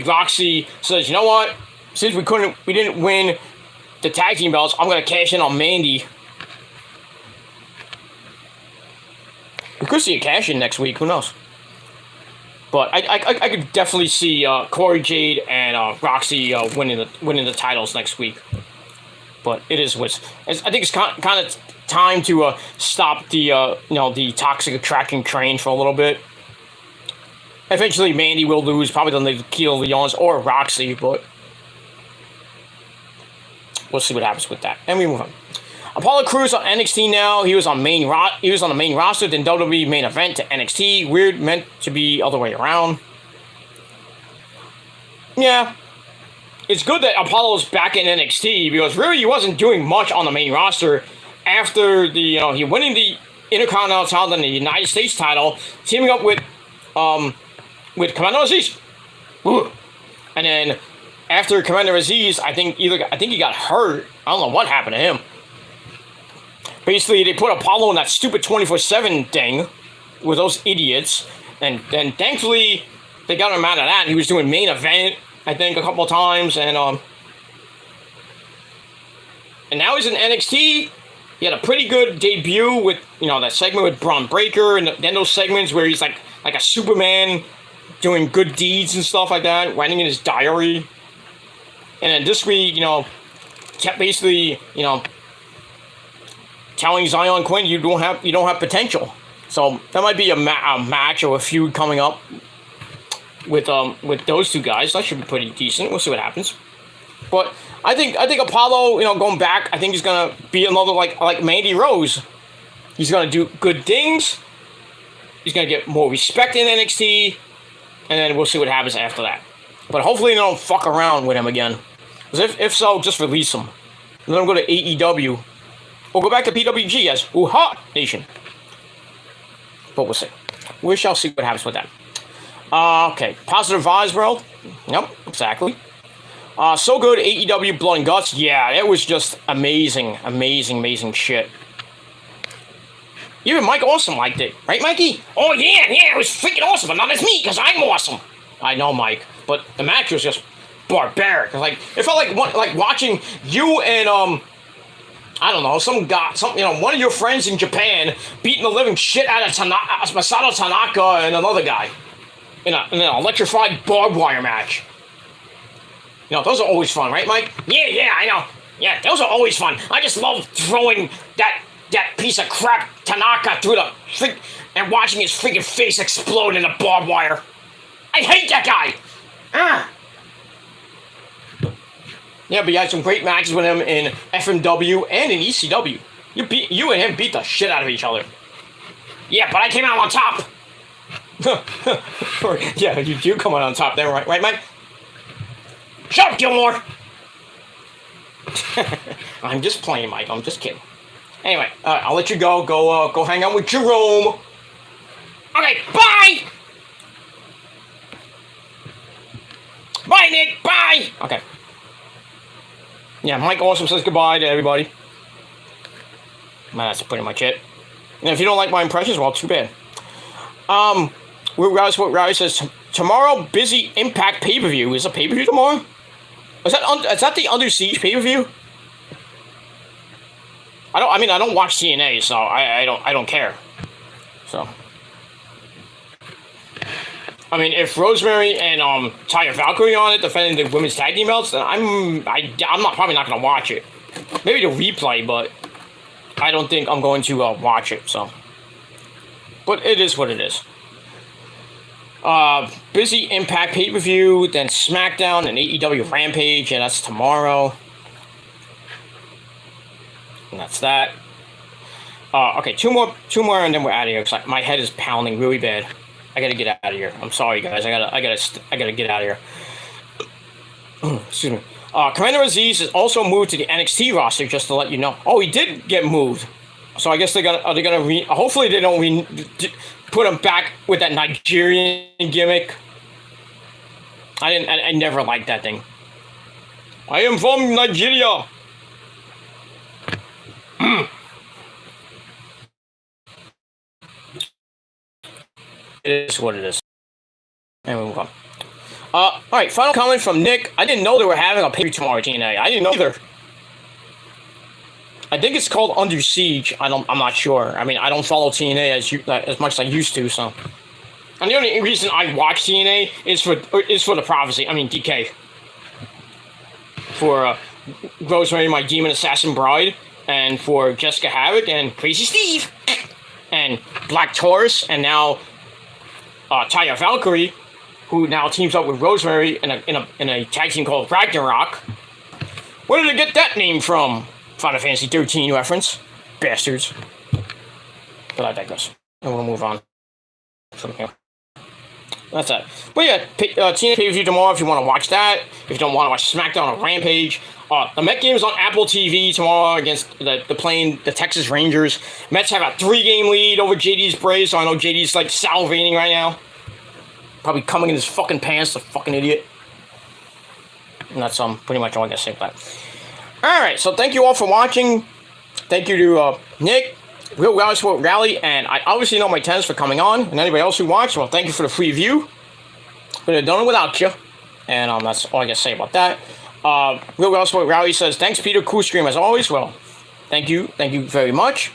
Roxy says, you know what? Since we didn't win the tag team belts, I'm gonna cash in on Mandy. We could see a cash in next week. Who knows? But I could definitely see Corey Jade and Roxy winning the titles next week. But it is what I think it's kind of time to stop the the toxic attraction train for a little bit. Eventually, Mandy will lose, probably to Nikita Lyons or Roxy, but we'll see what happens with that. And we move on. Apollo Crews on NXT now. He was on the main roster, then WWE main event to NXT. Weird, meant to be other way around. Yeah. It's good that Apollo's back in NXT because really he wasn't doing much on the main roster after the he winning the Intercontinental title and the United States title, teaming up with Commander Aziz. Ooh. And then after Commander Aziz, I think he got hurt. I don't know what happened to him. Basically, they put Apollo in that stupid 24/7 thing with those idiots, and then thankfully they got him out of that. He was doing main event, I think, a couple of times, and now he's in NXT. He had a pretty good debut with that segment with Braun Breaker, and then those segments where he's like a Superman doing good deeds and stuff like that, writing in his diary. And then this week, kept basically telling Zion Quinn you don't have potential. So that might be a match or a feud coming up with those two guys. That should be pretty decent. We'll see what happens. But I think Apollo, going back, I think he's gonna be another like Mandy Rose. He's gonna do good things. He's gonna get more respect in NXT, and then we'll see what happens after that. But hopefully they don't fuck around with him again. Because if so, just release him. Let him go to AEW. Or go back to PWG as Uha Nation. But we'll see. We shall see what happens with that. Okay. Positive Vibes World. Yep, exactly. So good. AEW Blood and Guts. Yeah, it was just amazing. Amazing shit. Even Mike Awesome liked it. Right, Mikey? Oh, yeah, it was freaking awesome. But not as me, because I'm awesome. I know, Mike. But the match was just barbaric. Like, it felt like watching you and, I don't know, one of your friends in Japan beating the living shit out of Masato Tanaka and another guy in an electrified barbed wire match. Those are always fun, right, Mike? Yeah, I know. Yeah, those are always fun. I just love throwing that piece of crap Tanaka through the and watching his freaking face explode in the barbed wire. I hate that guy. Yeah, but you had some great matches with him in FMW and in ECW. You and him beat the shit out of each other. Yeah, but I came out on top. Yeah, you do come out on top there, right, Mike? Shut up, Gilmore! I'm just playing, Mike. I'm just kidding. Anyway, I'll let you go. Go hang out with Jerome. Okay, bye! Bye, Nick! Bye! Okay. Yeah, Mike Awesome says goodbye to everybody. That's pretty much it. And if you don't like my impressions, well, too bad. What Rowdy says, tomorrow, busy Impact pay-per-view. Is a pay-per-view tomorrow? Is that the Under Siege pay-per-view? I don't watch TNA, so I don't care. So I mean, if Rosemary and Taya Valkyrie on it defending the women's tag team belts, then I'm probably not gonna watch it. Maybe the replay, but I don't think I'm going to watch it. So, but it is what it is. Busy Impact pay-per-view, then SmackDown and AEW Rampage, and that's tomorrow. And that's that. Okay, two more, and then we're out of here. Cause my head is pounding really bad. I gotta get out of here. I'm sorry, guys. I gotta get out of here. Excuse me. Commander Aziz is also moved to the NXT roster, just to let you know. Oh, he did get moved. So I guess hopefully they don't put him back with that Nigerian gimmick. I never liked that thing. I am from Nigeria. It is what it is. And we move on. Alright, final comment from Nick. I didn't know they were having a pay-per-view tomorrow at TNA. I didn't know either. I think it's called Under Siege. I'm not sure. I mean, I don't follow TNA as much as I used to, so And the only reason I watch TNA is for the prophecy. I mean DK. For Rosemary, my demon assassin bride, and for Jessica Havoc and Crazy Steve, and Black Taurus, and now Taya Valkyrie, who now teams up with Rosemary in a tag team called Ragnarok. Where did they get that name from? Final Fantasy 13 reference, bastards. But I digress. And we'll move on from here. That's that. But yeah, TNA pay-per-view tomorrow if you want to watch that. If you don't want to watch SmackDown or Rampage. The Met game is on Apple TV tomorrow against the Texas Rangers. Mets have a 3-game lead over JD's Braves, so I know JD's like salivating right now. Probably coming in his fucking pants, the fucking idiot. And that's pretty much all I gotta say about that. Alright, so thank you all for watching. Thank you to Nick, Real Rally Sport Rally, and I obviously know my tennis for coming on, and anybody else who watched, well, thank you for the free view. But I've done it without you, and that's all I gotta say about that. Real Rally Sport Rally says, thanks Peter, cool stream as always. Well, thank you very much,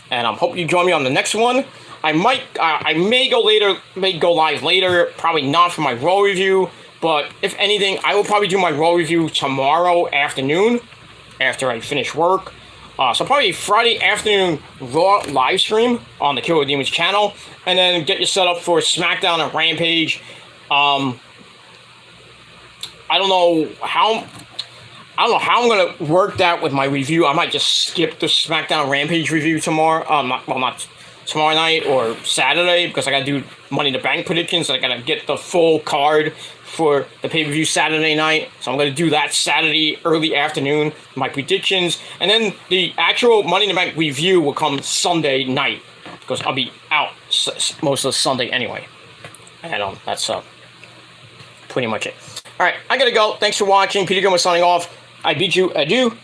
and I hope you join me on the next one. I may go live later, probably not for my Raw review, but if anything, I will probably do my Raw review tomorrow afternoon, after I finish work. So probably Friday afternoon Raw live stream on the Killer Demons channel, and then get you set up for SmackDown and Rampage. I don't know how I'm gonna work that with my review. I might just skip the SmackDown Rampage review tomorrow. Not tomorrow night or Saturday, because I gotta do Money in the Bank predictions. I gotta get the full card for the pay-per-view Saturday night, so I'm going to do that Saturday early afternoon, my predictions, and then the actual Money in the Bank review will come Sunday night, because I'll be out most of Sunday anyway, and that's pretty much it. Alright, I gotta go. Thanks for watching. Peter Gilmer signing off. I bid you adieu.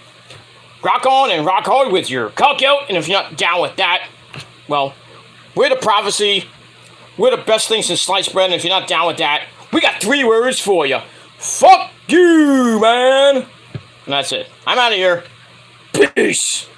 Rock on and rock hard with your cock out, and if you're not down with that, well, we're the prophecy. We're the best thing since sliced bread, and if you're not down with that, we got 3 words for you. Fuck you, man. And that's it. I'm out of here. Peace.